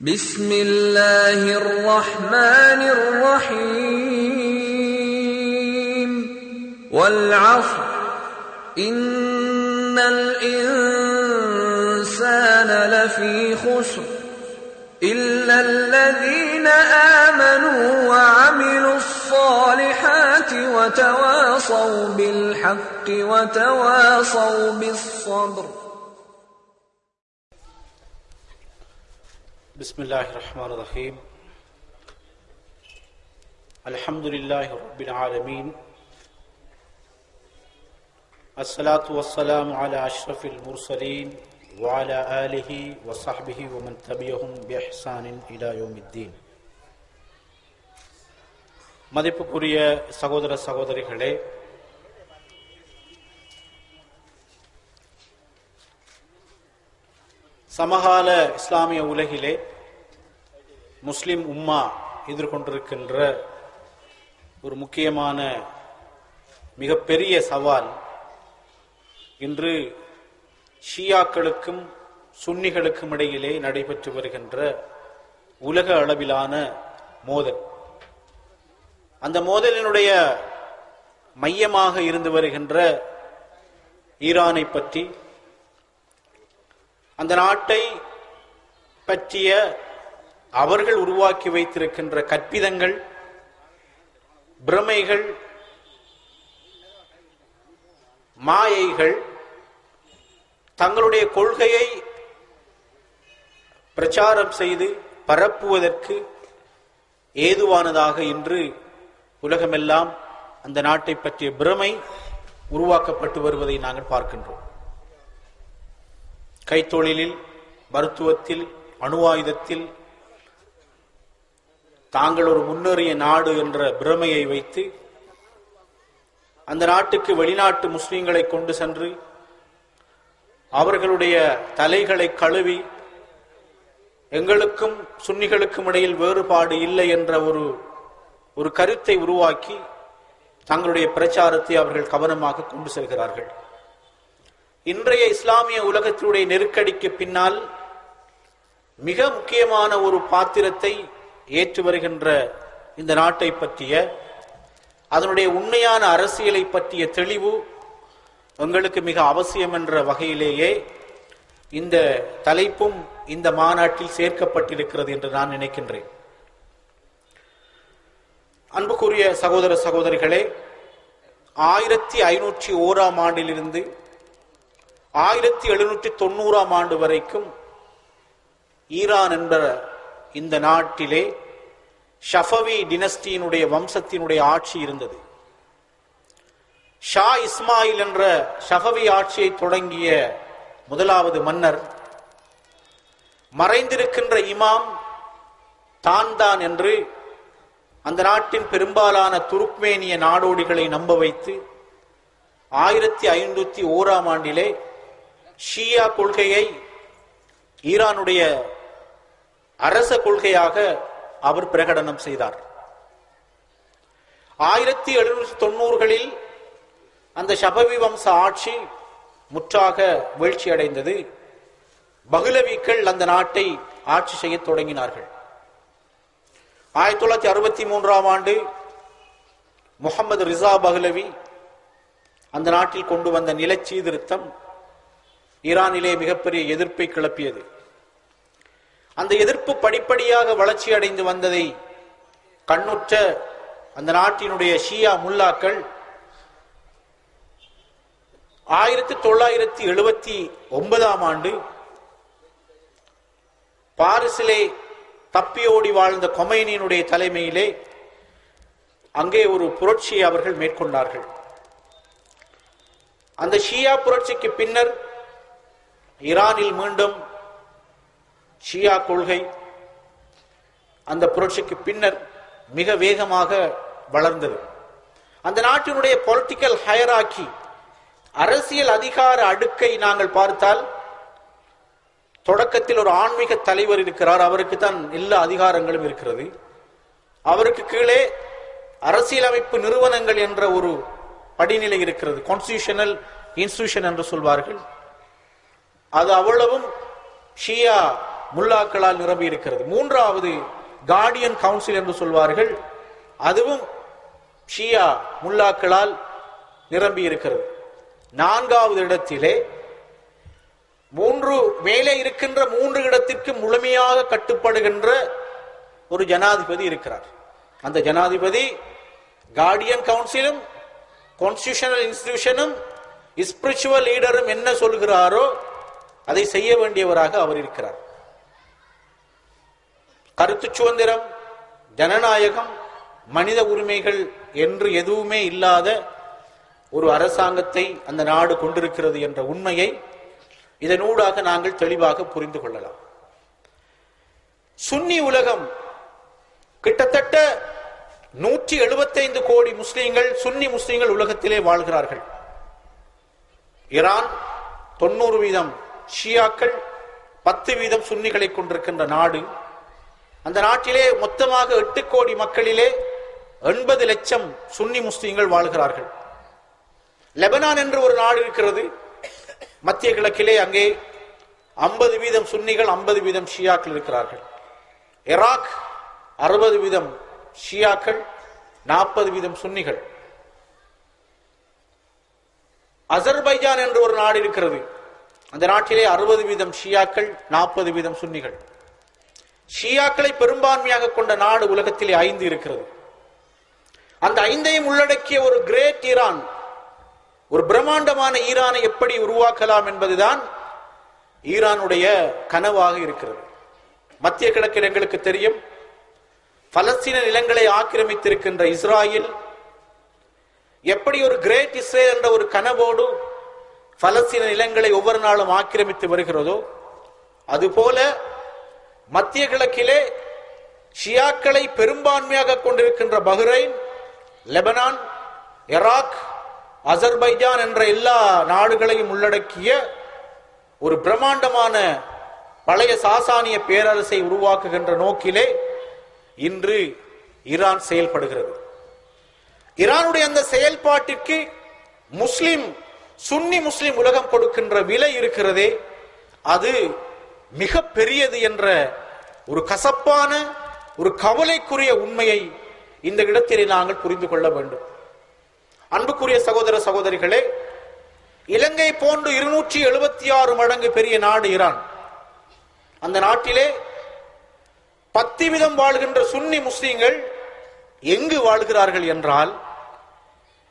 بسم الله الرحمن الرحيم والعصر إن الإنسان لفي خسر إلا الذين آمنوا وعملوا الصالحات وتواصوا بالحق وتواصوا بالصبر. بسم الله الرحمن الرحيم. الحمد لله رب العالمين. الصلاة والسلام على أشرف المرسلين وعلى آله وصحبه ومن تبعهم بإحسان إلى يوم الدين. மதிப்புக்குரிய சகோதர சகோதரிகளே, சமகால இஸ்லாமிய உலகிலே முஸ்லிம் உம்மா எதிர்கொண்டிருக்கின்ற ஒரு முக்கியமான மிகப்பெரிய சவால் இன்று ஷியாக்களுக்கும் சுன்னிகளுக்கும் இடையிலே நடைபெற்று வருகின்ற உலக அளவிலான மோதல். அந்த மோதலினுடைய மையமாக இருந்து வருகின்ற ஈரானை பற்றி, அந்த நாட்டை பற்றிய அவர்கள் உருவாக்கி வைத்திருக்கின்ற கற்பிதங்கள், பிரமைகள், மாயைகள் தங்களுடைய கொள்கையை பிரச்சாரம் செய்து பரப்புவதற்கு ஏதுவானதாக இன்று உலகமெல்லாம் அந்த நாட்டை பற்றிய பிரமை உருவாக்கப்பட்டு வருவதை நாங்கள் பார்க்கின்றோம். கைத்தொழிலில், மருத்துவத்தில், அணு ஆயுதத்தில் தாங்கள் ஒரு முன்னேறிய நாடு என்ற பிரமையை வைத்து அந்த நாட்டுக்கு வெளிநாட்டு முஸ்லிம்களை கொண்டு சென்று அவர்களுடைய தலைகளை கழுவி எங்களுக்கும் சுன்னிகளுக்கும் இடையில் வேறுபாடு இல்லை என்ற ஒரு கருத்தை உருவாக்கி தங்களுடைய பிரச்சாரத்தை அவர்கள் கவனமாக கொண்டு செல்கிறார்கள். இன்றைய இஸ்லாமிய உலகத்தினுடைய நெருக்கடிக்கு பின்னால் மிக முக்கியமான ஒரு பாத்திரத்தை ஏற்று வருகின்ற இந்த நாட்டை பற்றிய, அதனுடைய உண்மையான அரசியலை பற்றிய தெளிவு எங்களுக்கு மிக அவசியம் என்ற வகையிலேயே இந்த தலைப்பும் இந்த மாநாட்டில் சேர்க்கப்பட்டிருக்கிறது என்று நான் நினைக்கின்றேன். அன்புக்குரிய சகோதர சகோதரிகளே, 1501 ஆண்டிலிருந்து 1790 ஆண்டு வரைக்கும் ஈரான் என்ற இந்த நாட்டிலே ஷஃபவி டினஸ்டியினுடைய வம்சத்தினுடைய ஆட்சி இருந்தது. ஷா இஸ்மாயில் என்ற ஷஃபவி ஆட்சியை தொடங்கிய முதலாவது மன்னர் மறைந்திருக்கின்ற இமாம் தான் என்று அந்த நாட்டின் பெரும்பாலான துருக்மேனிய நாடோடிகளை நம்ப வைத்து 1501 ஆண்டிலே ஷியா கொள்கையை ஈரானுடைய அரச கொள்கையாக அவர் பிரகடனம் செய்தார். 1790களில் அந்த ஷஃபவி வம்ச ஆட்சி முற்றாக வீழ்ச்சி அடைந்தது. பஹ்லவிகள் அந்த நாட்டை ஆட்சி செய்ய தொடங்கினார்கள். 1963 ஆண்டு முகமது ரிசா பஹ்லவி அந்த நாட்டில் கொண்டு வந்த நில சீர்திருத்தம் ஈரானிலே மிகப்பெரிய எதிர்ப்பை கிளப்பியது. அந்த எதிர்ப்பு படிப்படியாக வளர்ச்சி அடைந்து வந்ததை கண்ணுற்ற அந்த நாட்டினுடைய ஷியா முல்லாக்கள் 1979 ஆண்டு பாரிஸிலே தப்பியோடி வாழ்ந்த கொமைனியினுடைய தலைமையிலே அங்கே ஒரு புரட்சியை அவர்கள் மேற்கொண்டார்கள். அந்த ஷியா புரட்சிக்கு பின்னர் ஈரானில் மீண்டும் ஷியா கொள்கை அந்த புரட்சிக்கு பின்னர் மிக வேகமாக வளர்ந்தது. அந்த நாட்டினுடைய பொலிட்டிக்கல் ஹயரார்கி, அரசியல் அதிகார அடுக்கை நாங்கள் பார்த்தால், தொடக்கத்தில் ஒரு ஆன்மீக தலைவர் இருக்கிறார், அவருக்கு தான் எல்லா அதிகாரங்களும் இருக்கிறது. அவருக்கு கீழே அரசியலமைப்பு நிறுவனங்கள் என்ற ஒரு படிநிலை இருக்கிறது, கான்ஸ்டிடியூஷனல் இன்ஸ்டிடியூஷன் என்று சொல்வார்கள். அது அவ்வளவும் ஷியா முல்லாக்களால் நிரம்பி இருக்கிறது. மூன்றாவது கார்டியன் கவுன்சில் என்று சொல்வார்கள், அதுவும் ஷியா முல்லாக்களால் நிரம்பி இருக்கிறது. நான்காவது இடத்திலே மேலே இருக்கின்ற 3 இடத்திற்கு முழுமையாக கட்டுப்படுகின்ற ஒரு ஜனாதிபதி இருக்கிறார். அந்த ஜனாதிபதி கார்டியன் கவுன்சிலும் கான்ஸ்டிடியூஷனல் இன்ஸ்டிடியூஷனும் ஸ்பிரிச்சுவல் லீடரும் என்ன சொல்கிறாரோ அதை செய்ய வேண்டியவராக அவர் இருக்கிறார். கருத்து சுதந்திரம், ஜனநாயகம், மனித உரிமைகள் என்று எதுவுமே இல்லாத ஒரு அரசாங்கத்தை அந்த நாடு கொண்டிருக்கிறது என்ற உண்மையை இதனூடாக நாங்கள் தெளிவாக புரிந்து கொள்ளலாம். சுன்னி உலகம் கிட்டத்தட்ட 175 கோடி முஸ்லீம்கள், சுன்னி முஸ்லீம்கள் உலகத்திலே வாழ்கிறார்கள். ஈரான் 90% ஷியாக்கள், 10% சுன்னிகளை கொண்டிருக்கின்ற நாடு. அந்த நாட்டிலே மொத்தமாக 8 கோடி மக்களிலே 80 லட்சம் சுன்னி முஸ்லீம்கள் வாழ்கிறார்கள். லெபனான் என்று ஒரு நாடு இருக்கிறது மத்திய கிழக்கிலே, அங்கே 50% சுன்னிகள், 50% ஷியாக்கள் இருக்கிறார்கள். ஈராக் 60% ஷியாக்கள், 40% சுன்னிகள். அசர்பைஜான் என்று ஒரு நாடு இருக்கிறது, அந்த நாட்டிலே 60% ஷியாக்கள், 40% சுன்னிகள். ஷியாக்களை பெரும்பான்மையாக கொண்ட நாடு உலகத்திலே 5 இருக்கிறது. அந்த 5ஐயும் உள்ளடக்கிய ஒரு கிரேட் ஈரான், ஒரு பிரம்மாண்டமான ஈரானை எப்படி உருவாக்கலாம் என்பதுதான் ஈரானுடைய கனவாக இருக்கிறது. மத்திய கிழக்கில் எங்களுக்கு தெரியும், பலஸ்தீன நிலங்களை ஆக்கிரமித்திருக்கின்ற இஸ்ராயல் எப்படி ஒரு கிரேட் இஸ்ரேல் என்ற ஒரு கனவோடு பலஸ்தீன நிலங்களை ஒவ்வொரு நாளும் ஆக்கிரமித்து வருகிறதோ, அதுபோல மத்திய கிழக்கிலே ஷியாக்களை பெரும்பான்மையாக கொண்டிருக்கின்ற பஹ்ரைன், லெபனான், ஈராக், அசர்பைஜான் என்ற எல்லா நாடுகளையும் உள்ளடக்கிய ஒரு பிரம்மாண்டமான பழைய சாசானிய பேரரசை உருவாக்குகின்ற நோக்கிலே இன்று ஈரான் செயல்படுகிறது. ஈரானுடைய அந்த செயல்பாட்டிற்கு சுன்னி முஸ்லிம் உலகம் கொடுக்கின்ற விலை இருக்கிறதே, அது மிக பெரியது என்ற ஒரு கசப்பான, ஒரு கவலைக்குரிய உண்மையை இந்த இடத்திலே நாங்கள் புரிந்து கொள்ள வேண்டும். அன்புக்குரிய சகோதர சகோதரிகளே, இலங்கை போன்று 276 மடங்கு பெரிய நாடு ஈரான். அந்த நாட்டிலே 10% வாழ்கின்ற சுன்னி முஸ்லிம்கள் எங்கு வாழ்கிறார்கள் என்றால்,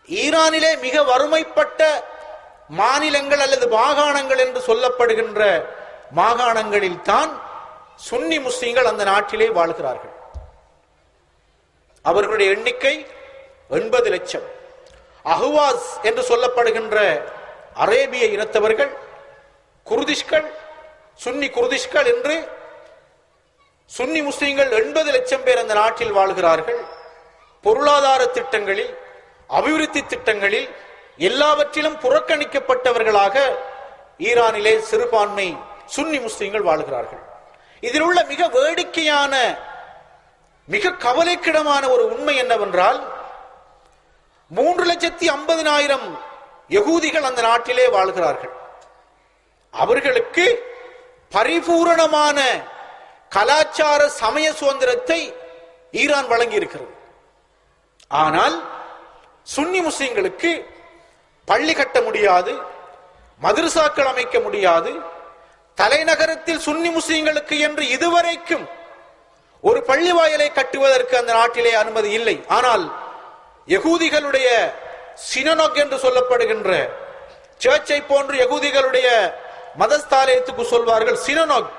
ஈரானிலே மிக வறுமைப்பட்ட மாநிலங்கள் அல்லது மாகாணங்கள் என்று சொல்லப்படுகின்ற மாகாணங்களில் தான் சுன்னி முஸ்லிம்கள் அந்த நாட்டிலே வாழ்கிறார்கள். அவர்களுடைய எண்ணிக்கை 80 லட்சம். அஹ்வாஸ் என்று சொல்லப்படுகின்ற அரேபிய இனத்தவர்கள், குர்திஷ்கள், சுன்னி குர்திஷ்கள் என்று சுன்னி முஸ்லிம்கள் 80 லட்சம் பேர் அந்த நாட்டில் வாழ்கிறார்கள். பொருளாதார திட்டங்களில், அபிவிருத்தி திட்டங்களில் எல்லாவற்றிலும் புறக்கணிக்கப்பட்டவர்களாக ஈரானிலே சிறுபான்மை சுன்னி முஸ்லிம்கள் வாழ்கிறார்கள். இதில் உள்ள மிக வேடிக்கையான, மிக கவலைக்கிடமான ஒரு உண்மை என்னவென்றால், 3,50,000 யகூதிகள் அந்த நாட்டிலே வாழ்கிறார்கள். அவர்களுக்கு பரிபூரணமான கலாச்சார சமய சுதந்திரத்தை ஈரான் வழங்கி இருக்கிறது. ஆனால் சுன்னி முஸ்லிம்களுக்கு பள்ளி கட்ட முடியாது, மதரசாக்கள் அமைக்க முடியாது. தலைநகரத்தில் சுன்னி முஸ்லிம்களுக்கு என்று இதுவரைக்கும் ஒரு பள்ளி வாயிலை கட்டுவதற்கு அந்த நாட்டிலே அனுமதி இல்லை. ஆனால் யகூதிகளுடைய சினோக் என்று சொல்லப்படுகின்ற சர்ச்சை போன்று யகூதிகளுடைய மதஸ்தாலயத்துக்கு சொல்வார்கள் சினோக்,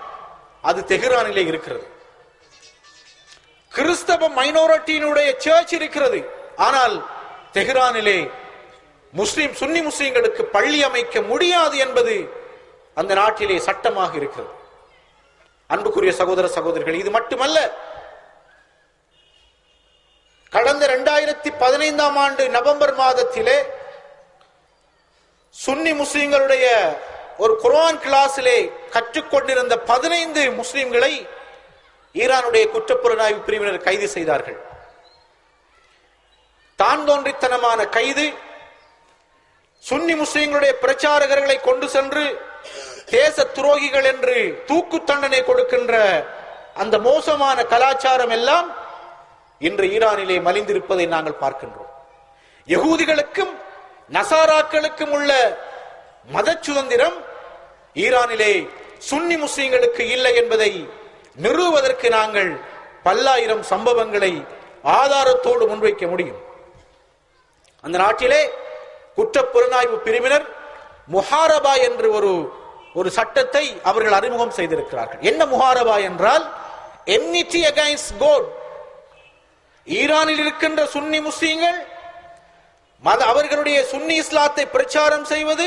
அது தெஹ்ரானிலே இருக்கிறது. கிறிஸ்தவ மைனாரிட்டியினுடைய சர்ச் இருக்கிறது, ஆனால் தெஹ்ரானிலே சுன்னி முஸ்லிம்களுக்கு பள்ளி அமைக்க முடியாது என்பது அந்த நாட்டிலே சட்டமாக இருக்கிறது. அன்புக்குரிய சகோதர சகோதரிகள், இது மட்டுமல்ல, கடந்த 2015 ஆண்டு நவம்பர் மாதத்திலே சுன்னி முஸ்லிம்களுடைய ஒரு குர்ஆன் கிளாஸிலே கற்றுக்கொண்டிருந்த 15 முஸ்லிம்களை ஈரானுடைய குற்றப்புலனாய்வு பிரிவினர் கைது செய்தார்கள். தான் தோன்றித்தனமான கைது. சுன்னி முஸ்லிம்களுடைய பிரச்சாரகர்களை கொண்டு சென்று தேச துரோகிகள் என்று தூக்கு தண்டனை கொடுக்கின்ற அந்த மோசமான கலாச்சாரம் எல்லாம் இன்று ஈரானிலே மலிந்திருப்பதை நாங்கள் பார்க்கின்றோம். யகூதிகளுக்கும் நசாராக்களுக்கும் உள்ள மத சுதந்திரம் ஈரானிலே சுன்னி முஸ்லிம்களுக்கு இல்லை என்பதை நிறுவுவதற்கு நாங்கள் பல்லாயிரம் சம்பவங்களை ஆதாரத்தோடு முன்வைக்க முடியும். அந்த நாட்டிலே குற்றப்புலனாய்வு பிரிவினர் முஹாரபா என்று ஒரு சட்டத்தை அவர்கள் அறிமுகம் செய்திருக்கிறார்கள். என்ன முஹாரபா என்றால் enmity against God. ஈரானில் இருக்கின்ற சுன்னி முஸ்லிம்கள் அவர்களுடைய சுன்னி இஸ்லாத்தை பிரச்சாரம் செய்வது,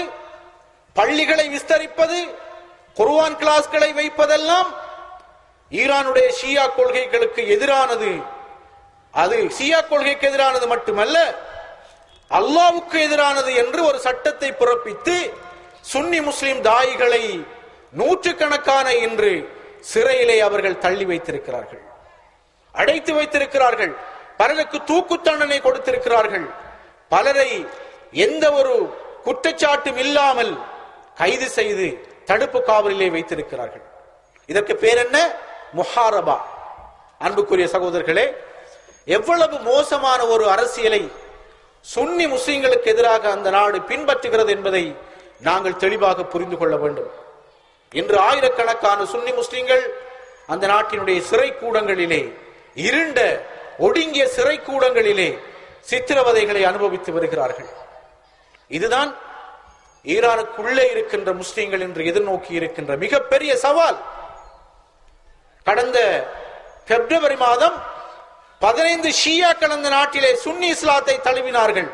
பள்ளிகளை விஸ்தரிப்பது, குர்ஆன் கிளாஸ்களை வைப்பதெல்லாம் ஈரானுடைய ஷியா கொள்கைகளுக்கு எதிரானது. அது ஷியா கொள்கைக்கு எதிரானது மட்டுமல்ல, அல்லாஹ்வுக்கு எதிரானது என்று ஒரு சட்டத்தை பிறப்பித்து சுன்னி முஸ்லிம் தாயிகளை நூற்றுக்கணக்கான இன்று சிறையிலே அவர்கள் தள்ளி வைத்திருக்கிறார்கள், அடைத்து வைத்திருக்கிறார்கள். பலருக்கு தூக்கு தண்டனை கொடுத்திருக்கிறார்கள். பலரை எந்த ஒரு குற்றச்சாட்டும் இல்லாமல் கைது செய்து தடுப்பு காவலிலே வைத்திருக்கிறார்கள். இதற்கு பேர் என்ன? முஹாரபா. அன்புக்குரிய சகோதரர்களே, எவ்வளவு மோசமான ஒரு அரசியலை சுன்னி முஸ்லிம்களுக்கு எதிராக அந்த நாடு பின்பற்றுகிறது என்பதை நாங்கள் தெளிவாக புரிந்து கொள்ள வேண்டும். இன்று ஆயிரக்கணக்கான சுன்னி முஸ்லிம்கள் அந்த நாட்டினுடைய சிறை கூடங்களிலே, இருண்ட ஒடுங்கிய சிறை கூடங்களிலே சித்திரவதைகளை அனுபவித்து வருகிறார்கள். இதுதான் ஈரானுக்குள்ளே இருக்கின்ற முஸ்லிம்கள் என்று எதிர்நோக்கி இருக்கின்ற மிகப்பெரிய சவால். கடந்த பிப்ரவரி மாதம் 15 ஷியாக்கள் அந்த நாட்டிலே சுன்னி இஸ்லாத்தை தழுவினார்கள்.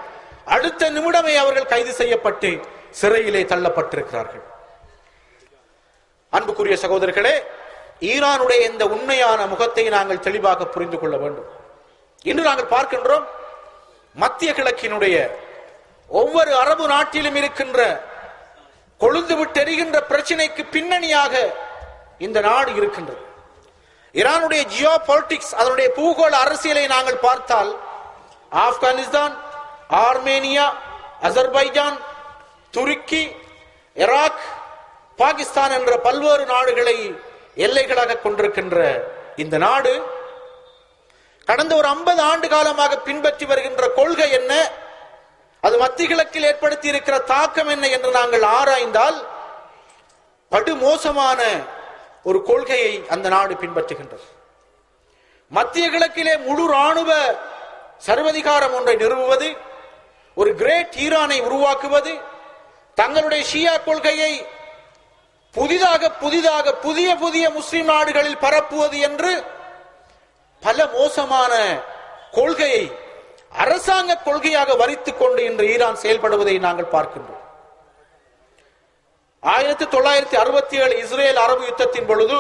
அடுத்த நிமிடமே அவர்கள் கைது செய்யப்பட்டு சிறையிலே தள்ளப்பட்டிருக்கிறார்கள். அன்புக்குரிய சகோதரர்களே, ஈரானுடைய இந்த உண்மையான முகத்தை நாங்கள் தெளிவாக புரிந்து கொள்ள வேண்டும். இன்று நாங்கள் பார்க்கின்றோம், மத்திய கிழக்கினுடைய ஒவ்வொரு அரபு நாட்டிலும் இருக்கின்ற கொழுந்து விட்டெறிகின்ற பிரச்சனைக்கு பின்னணியாக இந்த நாடு இருக்கின்றது. ஈரானுடைய ஜியோ பாலிடிக்ஸ், அதனுடைய பூகோள அரசியலை நாங்கள் பார்த்தால் ஆப்கானிஸ்தான், ஆர்மேனியா, அசர்பைஜான், துருக்கி, ஈராக், பாகிஸ்தான் என்ற பல்வேறு நாடுகளை எல்லைகளாக கொண்டிருக்கின்ற இந்த நாடு கடந்த ஒரு 50 ஆண்டு காலமாக பின்பற்றி வருகின்ற கொள்கை என்ன, அது மத்திய கிழக்கில் ஏற்படுத்தி இருக்கிற தாக்கம் என்ன என்று நாங்கள் ஆராய்ந்தால் படுமோசமான ஒரு கொள்கையை அந்த நாடு பின்பற்றுகின்றது. மத்திய கிழக்கிலே முழு ராணுவ சர்வதிகாரம் ஒன்றை நிறுவுவது, ஒரு கிரேட் ஈரானை உருவாக்குவது, தங்களுடைய ஷியா கொள்கையை புதிய புதிய முஸ்லிம் நாடுகளில் பரப்புவது என்று பல மோசமான கொள்கையை அரசாங்க கொள்கையாக வரித்துக் கொண்டு இன்று ஈரான் செயல்படுவதை நாங்கள் பார்க்கின்றோம். 1967 இஸ்ரேல் அரபு யுத்தத்தின் பொழுது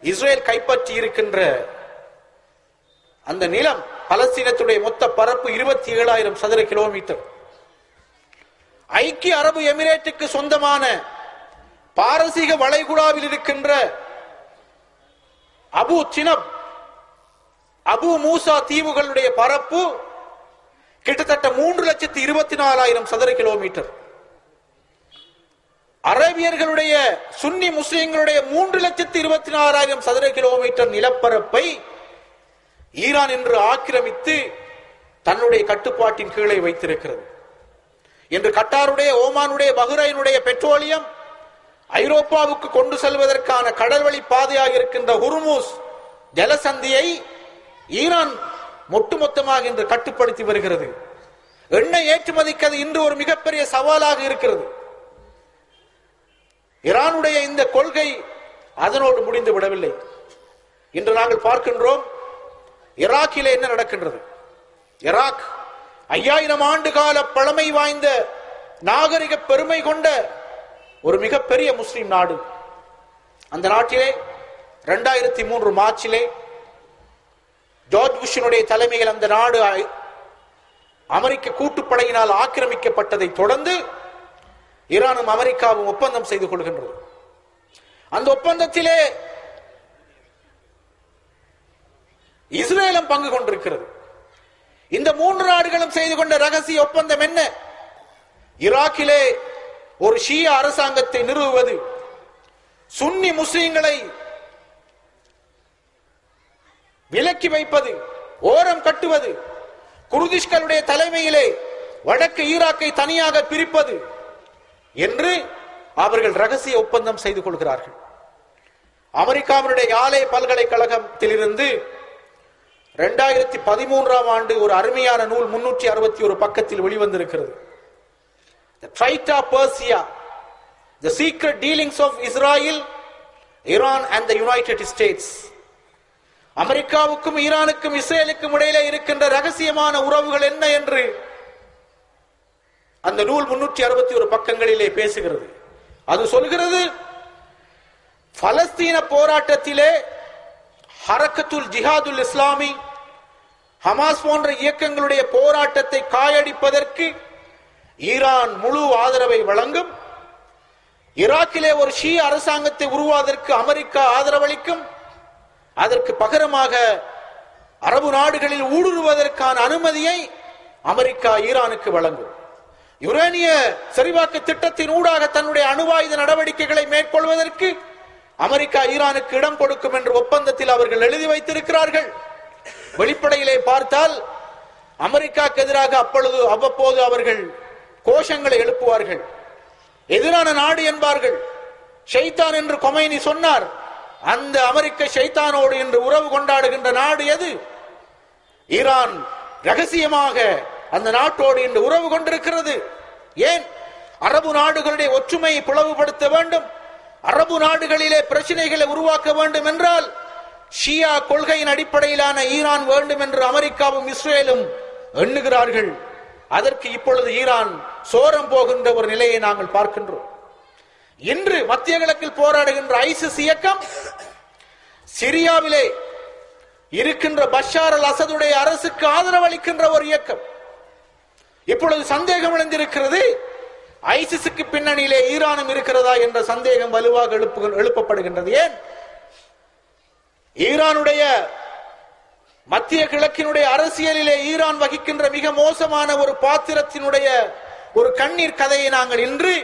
இஸ்ரேல் கைப்பற்றி இருக்கின்ற அந்த நிலம், பலஸ்தீனத்துடைய மொத்த பரப்பு 27,000 சதுர கிலோமீட்டர். ஐக்கிய அரபு எமிரேட்டுக்கு சொந்தமான பாரசீக வளைகுடாவில் இருக்கின்ற அபு சினப், அபு மூசா தீவுகளுடைய பரப்பு கிட்டத்தட்ட 3,24,000 சதுர கிலோமீட்டர். அரேபியர்களுடைய சுன்னி முஸ்லிம்களுடைய 3,24,000 சதுர கிலோமீட்டர் நிலப்பரப்பை ஈரான் இன்று ஆக்கிரமித்து தன்னுடைய கட்டுப்பாட்டின் கீழே வைத்திருக்கிறது. இன்று கட்டாருடைய, ஓமானுடைய, பஹ்ரைனுடைய பெட்ரோலியம் ஐரோப்பாவுக்கு கொண்டு செல்வதற்கான கடல்வழி பாதையாக இருக்கின்ற ஹுர்முஸ் ஜலசந்தியை ஈரான் ஒட்டுமொத்தமாக இன்று கட்டுப்படுத்தி வருகிறது. எண்ணெய் ஏற்றுமதிக்கு அது இன்று ஒரு மிகப்பெரிய சவாலாக இருக்கிறது. ஈரானுடைய இந்த கொள்கை அதனோடு முடிந்து விடவில்லை. இன்று நாங்கள் பார்க்கின்றோம், ஈராக்கிலே என்ன நடக்கின்றது. ஈராக் 5000 ஆண்டு கால பழமை வாய்ந்த நாகரிக பெருமை கொண்ட ஒரு மிகப்பெரிய முஸ்லிம் நாடு. அந்த நாட்டிலே 2003 மார்ச்சிலே ஜார்ஜ் புஷ்னுடைய தலைமையில் அந்த நாடு அமெரிக்க கூட்டுப்படையினால் ஆக்கிரமிக்கப்பட்டதை தொடர்ந்து ஈரானும் அமெரிக்காவும் ஒப்பந்தம் செய்து கொள்கின்றது. அந்த ஒப்பந்தத்திலே இஸ்ரேலும் பங்கு கொண்டிருக்கிறது. இந்த 3 நாடுகளும் செய்து கொண்ட ரகசிய ஒப்பந்தம் என்ன? ஈராக்கிலே ஒரு ஷியா அரசாங்கத்தை நிறுவுவது, சுன்னி முஸ்லிம்களை விலக்கி வைப்பது, ஓரம் கட்டுவது, குர்திஷ்களுடைய தலைமையிலே வடக்கு ஈராக்கை தனியாக பிரிப்பது என்று அவர்கள் ரகசிய ஒப்பந்தம் செய்து கொள்கிறார்கள். அமெரிக்காவினுடைய யாலே பல்கலைக்கழகத்திலிருந்து 2013 ஆண்டு ஒரு அருமையான நூல் 361 பக்கத்தில் வெளிவந்திருக்கிறது. The Threat of Persia, The Secret Dealings of Israel, Iran and the United States. அமெரிக்காவுக்கும் ஈரானுக்கும் இஸ்ரேலுக்கும் இடையிலே இருக்கின்ற ரகசியமான உறவுகள் என்ன என்று அந்த நூல் 361 பக்கங்களிலே பேசுகிறது. அது சொல்கிறது, பலஸ்தீன போராட்டத்திலே ஹரக்கத்துல் ஜிஹாதுல் இஸ்லாமி, ஹமாஸ் போன்ற இயக்கங்களுடைய போராட்டத்தை காயடிப்பதற்கு ஈரான் முழு ஆதரவை வழங்கும். ஈராக்கிலே ஒரு ஷிய அரசாங்கத்தை உருவாவதற்கு அமெரிக்கா ஆதரவளிக்கும். அதற்கு பகரமாக அரபு நாடுகளில் ஊடுருவதற்கான அனுமதியை அமெரிக்கா ஈரானுக்கு வழங்கும். யுரேனிய செறிவாக்கு திட்டத்தின் ஊடாக தன்னுடைய அணுவாயுத நடவடிக்கைகளை மேற்கொள்வதற்கு அமெரிக்கா ஈரானுக்கு இடம் கொடுக்கும் என்ற ஒப்பந்தத்தில் அவர்கள் எழுதி வைத்திருக்கிறார்கள். வெளிப்படையிலே பார்த்தால் அமெரிக்காக்கு எதிராக அவ்வப்போது அவர்கள் கோஷங்களை எழுப்புவார்கள், எதிரான நாடு என்பார்கள். ஷைத்தான் என்று கொமைனி சொன்னார். அந்த அமெரிக்க ஷைத்தானோடு இன்று உறவு கொண்டாடுகின்ற நாடு எது? ஈரான் ரகசியமாக அந்த நாட்டோடு இன்று உறவு கொண்டிருக்கிறது. ஏன்? அரபு நாடுகளுடைய ஒற்றுமையை பிளவுபடுத்த வேண்டும், அரபு நாடுகளிலே பிரச்சனைகளை உருவாக்க வேண்டும் என்றால் ஷியா கொள்கையின் அடிப்படையிலான ஈரான் வேண்டும் என்று அமெரிக்காவும் இஸ்ரேலும் எண்ணுகிறார்கள். அதற்கு இப்பொழுது ஈரான் சோரம் போகின்ற ஒரு நிலையை நாங்கள் பார்க்கின்றோம். இன்று மத்திய கிழக்கில் போராடுகின்ற ஐசிஸ் இயக்கம் சிரியாவிலே இருக்கின்ற பஷார் அல் அசதுடைய அரசுக்கு ஆதரவு அளிக்கின்ற ஒரு இயக்கம். இப்பொழுது சந்தேகம் எழுந்திருக்கிறது, ஐசிஸுக்கு பின்னணியிலே ஈரானும் இருக்கிறதா என்ற சந்தேகம் வலுவாக எழுப்பப்படுகின்றது. ஏன்? ஈரானுடைய மத்திய கிழக்கினுடைய அரசியலிலே ஈரான் வகிக்கின்ற மிக மோசமான ஒரு பாத்திரத்தினுடைய ஒரு கண்ணீர் கதையை நாங்கள் இன்று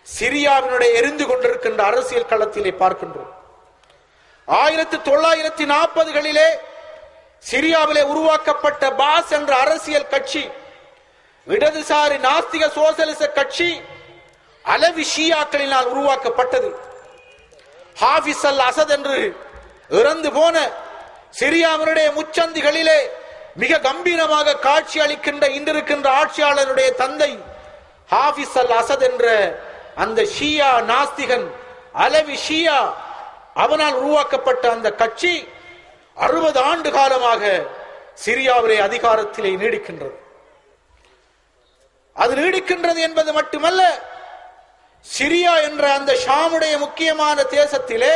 சிரியாவினுடைய எரிந்து கொண்டிருக்கின்ற அரசியல் களத்திலே பார்க்கின்றோம். 1940களிலே சிரியாவிலே உருவாக்கப்பட்ட பாஸ் என்ற அரசியல் கட்சி, இடதுசாரி நாஸ்திக சோசலிச கட்சி அலவி ஷியாக்களினால் உருவாக்கப்பட்டது. ஹாஃபிஸ் அல் அசத் என்று இறந்து போன சிரியாவினுடைய முச்சந்திகளிலே மிக கம்பீரமாக காட்சி அளிக்கின்ற இன்றிருக்கின்ற ஆட்சியாளருடைய தந்தை ஹாஃபிஸ் அல் அசத் என்ற அந்த ஷியா நாஸ்திகன், அலவி ஷியா, அவனால் உருவாக்கப்பட்ட அந்த கட்சி 60 ஆண்டு காலமாக சிரியாவிலே அதிகாரத்திலே நீடிக்கின்றது. அது நீடிக்கின்றது என்பது மட்டுமல்ல, சிரியா என்ற அந்த ஷாமுடைய முக்கியமான தேசத்திலே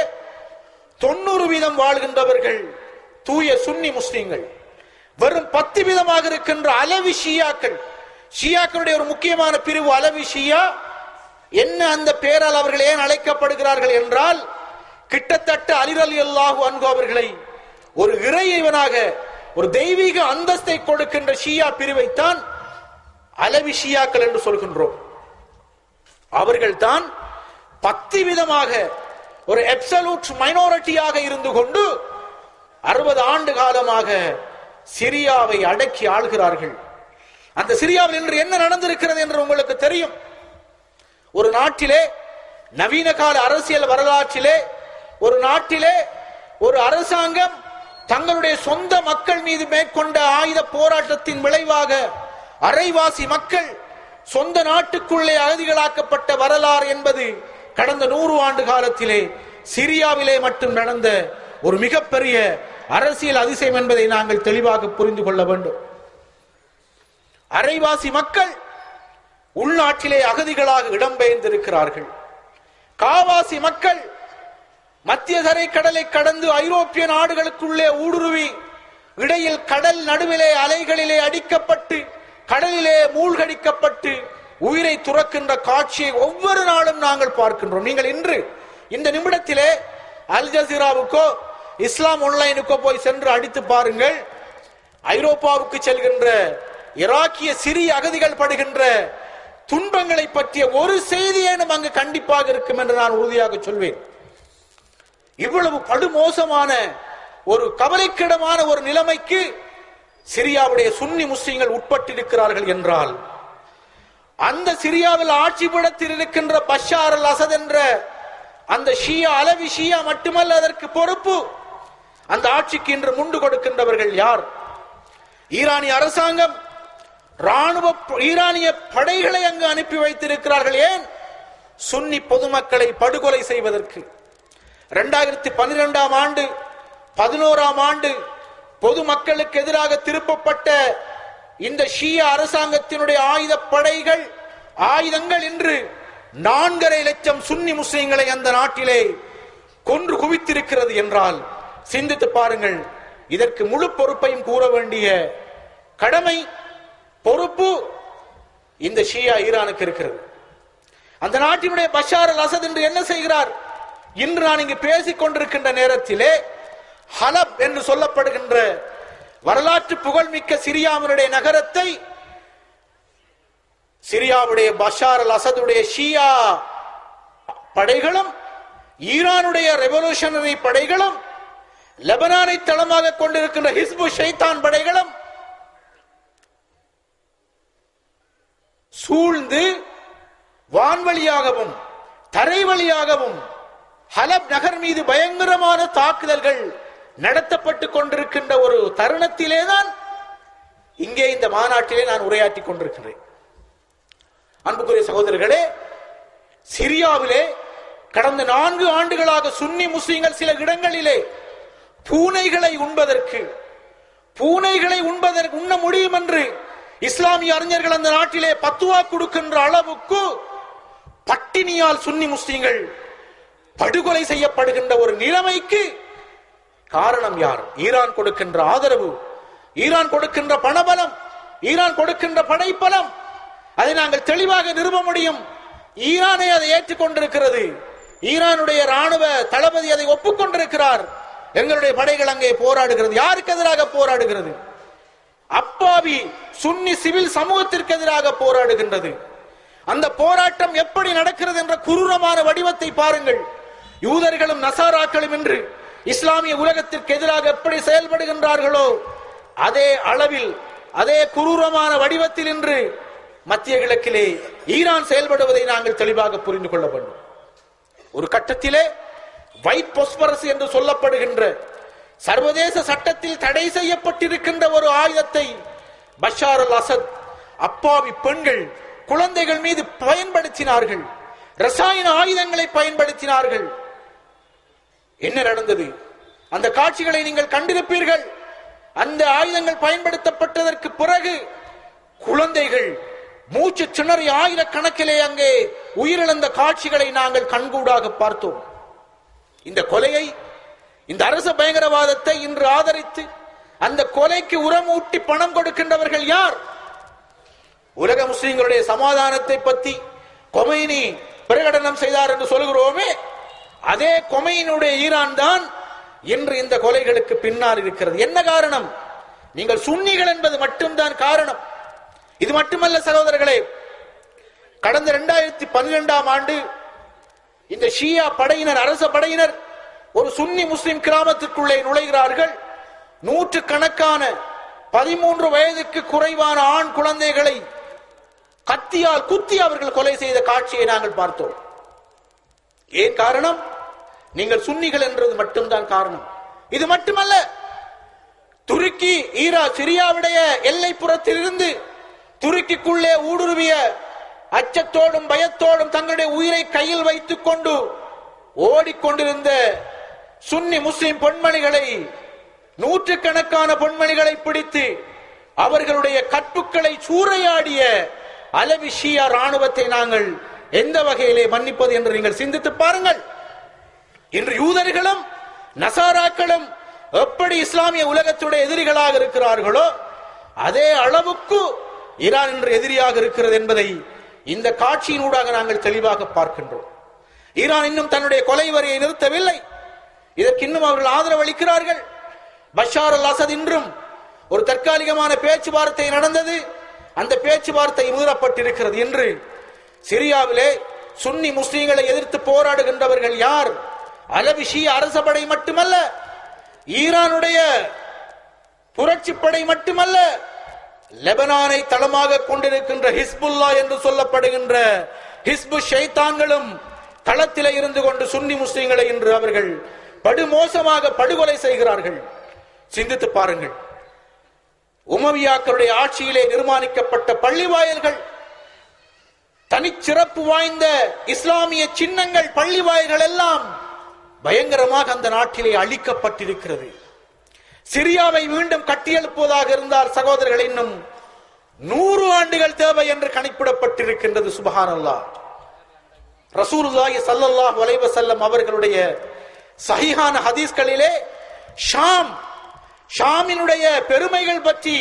90% வாழ்கின்றவர்கள் தூய சுன்னி முஸ்லிம்கள். வெறும் 10% இருக்கின்ற அலவி ஷியாக்கள். ஷியாக்களுடைய ஒரு முக்கியமான பிரிவு அலவி ஷியா. என்ன அந்த பெயரால் அவர்கள் ஏன் அழைக்கப்படுகிறார்கள் என்றால், கிட்டத்தட்ட அலி ரலியல்லாஹு அன்ஹு அவர்களை ஒரு இறைவனாக, ஒரு தெய்வீக அந்தஸ்தை கொடுக்கின்ற ஷியா பிரிவைத்தான் அலவி ஷியாக்கள் என்று சொல்கின்றோம். அவர்கள் தான் 10% ஒரு அப்சல்யூட் மைனாரிட்டியாக இருந்து கொண்டு 60 ஆண்டு காலமாக சிரியாவை அடக்கி ஆள்கிறார்கள். அந்த சிரியாவில் இன்று என்ன நடந்திருக்கிறது என்று உங்களுக்கு தெரியும். ஒரு நாட்டிலே, நவீன கால அரசியல் வரலாற்றிலே, ஒரு நாட்டிலே ஒரு அரசாங்கம் தங்களுடைய சொந்த மக்கள் மீது மேற்கொண்ட ஆயுத போராட்டத்தின் விளைவாக அரைவாசி மக்கள் சொந்த நாட்டுக்குள்ளே அகதிகளாக்கப்பட்ட வரலாறு என்பது கடந்த 100 ஆண்டு காலத்திலே சிரியாவிலே மட்டும் நடந்த ஒரு மிகப்பெரிய அரசியல் அதிசயம் என்பதை நாங்கள் தெளிவாக புரிந்து கொள்ள வேண்டும். அரைவாசி மக்கள் உள்நாட்டிலே அகதிகளாக இடம்பெயர்ந்திருக்கிறார்கள். காவாசி மக்கள் மத்திய தரை கடலை கடந்து ஐரோப்பிய நாடுகளுக்குள்ளே ஊடுருவி இடையில் கடல் நடுவிலே அலைகளிலே அடிக்கப்பட்டு கடலிலே மூழ்கடிக்கப்பட்டு உயிரை துறக்கின்ற காட்சியை ஒவ்வொரு நாளும் நாங்கள் பார்க்கின்றோம். நீங்கள் இன்று இந்த நிமிடத்திலே அல் ஜசீராவுக்கோ இஸ்லாம் ஆன்லைனுக்கோ போய் சென்று அடித்து பாருங்கள். ஐரோப்பாவுக்கு செல்கின்ற ஈராக்கிய சிறிய அகதிகள் படுகின்ற துன்பங்களை பற்றிய ஒரு செய்தியேனும் அங்கு கண்டிப்பாக இருக்கும் என்று நான் உறுதியாக சொல்வேன். இவ்வளவு படுமோசமான ஒரு கவலைக்கிடமான ஒரு நிலைமைக்கு சிரியாவுடைய சுன்னி முஸ்லிம்கள் உட்பட்டிருக்கிறார்கள் என்றால், அந்த சிரியாவில் ஆட்சி பீடத்தில் இருக்கின்ற பஷார் அல் அசத் என்ற அந்த ஷியா, அலவி ஷியா மட்டுமல்ல, அதற்கு பொறுப்பு அந்த ஆட்சிக்கு இன்று முண்டு கொடுக்கின்றவர்கள் யார்? ஈரானிய அரசாங்கம் ராணுவ ஈரானிய படைகளை அங்கு அனுப்பி வைத்திருக்கிறார்கள். ஏன்? சுன்னி பொதுமக்களை படுகொலை செய்வதற்கு. 2012ஆம் ஆண்டு 11ஆம் ஆண்டு பொதுமக்களுக்கு எதிராக திருப்பப்பட்ட இந்த ஷியா அரசாங்கத்தினுடைய ஆயுதங்கள் இன்று 4.5 லட்சம் சுன்னி முஸ்லிம்களை அந்த நாட்டிலே கொன்று குவித்திருக்கிறது என்றால் சிந்தித்து பாருங்கள். இதற்கு முழு பொறுப்பையும் கூற வேண்டிய கடமை, பொறுப்பு இந்த ஷியா ஈரானுக்கு இருக்கிறது. அந்த நாட்டினுடைய பஷார் அல் அசத் என்று என்ன செய்கிறார்? இன்று நான் இங்கு பேசிக் கொண்டிருக்கின்ற நேரத்திலே ஹலப் என்று சொல்லப்படுகின்ற வரலாற்று புகழ்மிக்க சிரியாவினுடைய நகரத்தை சிரியாவுடைய பஷார் அல் அசதுடைய ஷியா படைகளும் ஈரானுடைய ரெவல்யூஷனரி படைகளும் லெபனானை தளமாக கொண்டிருக்கின்ற ஹிஸ்பு ஷைத்தான் படைகளும் சூழ்ந்து வான்வழியாகவும் தரை வழியாகவும் ஹலப் நகர் மீது பயங்கரமான தாக்குதல்கள் நடத்தப்பட்டுக் கொண்டிருக்கின்ற ஒரு தருணத்திலேதான் இங்கே இந்த மாநாட்டிலே நான் உரையாற்றிக் கொண்டிருக்கிறேன். அன்புக்குரிய சகோதரர்களே, சிரியாவிலே கடந்த 4 ஆண்டுகளாக சுன்னி முஸ்லிம்கள் சில இடங்களிலே பூனைகளை உண்ண முடியும் என்று இஸ்லாமிய அறிஞர்கள் அந்த நாட்டிலே பத்துவா கொடுக்கின்ற அளவுக்கு பட்டினியால் சுன்னி முஸ்லிம்கள் படுகொலை செய்யப்படுகின்ற ஒரு நிலைமைக்கு காரணம் யார்? ஈரான் கொடுக்கின்ற ஆதரவு, ஈரான் கொடுக்கின்ற பணபலம், ஈரான் கொடுக்கின்ற படைப்பலம். அதை நாங்கள் தெளிவாக நிறுவ முடியும். ஈரானை அதை ஏற்றுக்கொண்டிருக்கிறது. ஈரானுடைய ராணுவ தளபதி அதை ஒப்புக்கொண்டிருக்கிறார். எங்களுடைய படைகள் அங்கே போராடுகிறது. யாருக்கு எதிராக போராடுகிறது? அப்பாவி சுன்னி சிவில் சமூகத்திற்கு எதிராக போராடுகின்றது. அந்த போராட்டம் எப்படி நடக்கிறது என்ற குரூரமான வடிவத்தை பாருங்கள். யூதர்களும் நசாராக்களும் என்று இஸ்லாமிய உலகத்திற்கு எதிராக எப்படி செயல்படுகின்றார்களோ அதே அளவில், அதே குரூரமான வடிவத்தில் இன்று மத்திய கிழக்கிலே ஈரான் செயல்படுவதை நாங்கள் தெளிவாக புரிந்து கொள்ள வேண்டும். ஒரு கட்டத்திலே ஒயிட் பொஸ்பரஸ் என்று சொல்லப்படுகின்ற சர்வதேச சட்டத்தில் தடை செய்யப்பட்டிருக்கின்ற ஒரு ஆயுதத்தை பஷார் அல் அசத் அப்பாவி பெண்கள், குழந்தைகள் மீது பயன்படுத்தினார்கள். ரசாயன ஆயுதங்களை பயன்படுத்தினார்கள். என்ன நடந்தது? அந்த காட்சிகளை நீங்கள் கண்டிருப்பீர்கள். அந்த ஆயுதங்கள் பயன்படுத்தப்பட்டதற்கு பிறகு குழந்தைகள் மூச்சு திணறி ஆயிரக்கணக்கிலே அங்கே உயிரிழந்த காட்சிகளை நாங்கள் கண்கூடாக பார்த்தோம். இந்த கொலையை, இந்த அரச பயங்கரவாதத்தை இன்று ஆதரித்து அந்த கொலைக்கு உரமூட்டி பணம் கொடுக்கின்றவர்கள் யார்? உலக முஸ்லிம்களுடைய சமாதானத்தை பற்றி கொமைனி பிரகடனம் செய்தார் என்று சொல்கிறோமே, அதே கொமையினுடைய ஈரான் தான் இன்று இந்த கொலைகளுக்கு பின்னால் இருக்கிறது. என்ன காரணம்? நீங்கள் சுன்னிகள் என்பது மட்டும்தான் காரணம். இது மட்டுமல்ல சகோதரர்களே, கடந்த 2012ஆம் ஆண்டு இந்த ஷியா படையினர், அரச படையினர் ஒரு சுன்னி முஸ்லிம் கிராமத்திற்குள்ளே நுழைகிறார்கள். 100 கணக்கான 13 வயதுக்கு குறைவான ஆண் குழந்தைகளை கத்தியால் குத்தி அவர்கள் கொலை செய்த காட்சியை நாங்கள் பார்த்தோம். ஏன் காரணம்? நீங்கள் சுன்னிகள் என்றது மட்டும்தான் காரணம். இது மட்டுமல்ல, துருக்கி சிரியாவுடைய எல்லைப்புறத்தில் இருந்து துருக்கிக்குள்ளே ஊடுருவிய அச்சத்தோடும் பயத்தோடும் தங்களுடைய உயிரை கையில் வைத்துக் கொண்டு ஓடிக்கொண்டிருந்த சுன்னி முஸ்லிம் பெண்மணிகளை, 100 கணக்கான பெண்மணிகளை பிடித்து அவர்களுடைய கற்புக்களை சூறையாடிய அலவி ஷியா ராணுவத்தை நாங்கள் எந்த வகையிலே மன்னிப்பது என்று நீங்கள் சிந்தித்து பாருங்கள். இன்று யூதர்களும் நசாராக்களும் எப்படி இஸ்லாமிய உலகத்துடைய எதிரிகளாக இருக்கிறார்களோ அதே அளவுக்கு ஈரான் இன்று எதிரியாக இருக்கிறது என்பதை இந்த காட்சியினூடாக நாங்கள் தெளிவாக பார்க்கின்றோம். ஈரான் இன்னும் தன்னுடைய கொலை வரியை நிறுத்தவில்லை. இதற்கு இன்னும் அவர்கள் ஆதரவு அளிக்கிறார்கள். பஷார் அல் அசத் இன்றும் ஒரு தற்காலிகமான பேச்சுவார்த்தை நடந்தது. அந்த பேச்சுவார்த்தை மீறப்பட்டிருக்கிறது. என்று சிரியாவிலே சுன்னி முஸ்லிம்களை எதிர்த்து போராடுகின்றவர்கள் யார்? அலவி ஷியா அரசபடை மட்டுமல்ல, ஈரானுடைய புரட்சிப்படை மட்டுமல்ல, லெபனானை தளமாக கொண்டிருக்கின்ற ஹிஸ்புல்லா என்று சொல்லப்படுகின்ற ஹிஸ்பு ஷைத்தான்களும் களத்திலே இருந்து கொண்டு சுன்னி முஸ்லிம்களை இன்று அவர்கள் படுமோசமாக படுகொலை செய்கிறார்கள். சிந்தித்து பாருங்கள். உமவியாக்களுடைய ஆட்சியிலே நிர்மாணிக்கப்பட்ட பள்ளி வாயில்கள், தனிச்சிறப்பு வாய்ந்த இஸ்லாமிய சின்னங்கள், பள்ளி வாயில்கள் எல்லாம் பயங்கரமாக அந்த நாட்டிலே அழிக்கப்பட்டிருக்கிறது. சிரியாவை மீண்டும் கட்டியெழுப்புவதாக இருந்தால் சகோதரர்கள் இன்னும் 100 ஆண்டுகள் தேவை என்று கணிப்பிடப்பட்டிருக்கின்றது. சுப்ஹானல்லாஹ். ரசூலுல்லாஹி ஸல்லல்லாஹு அலைஹி வஸல்லம் அவர்களுடைய சஹீஹான ஹதீஸ்களிலே ஷாமினுடைய பெருமைகள் பற்றி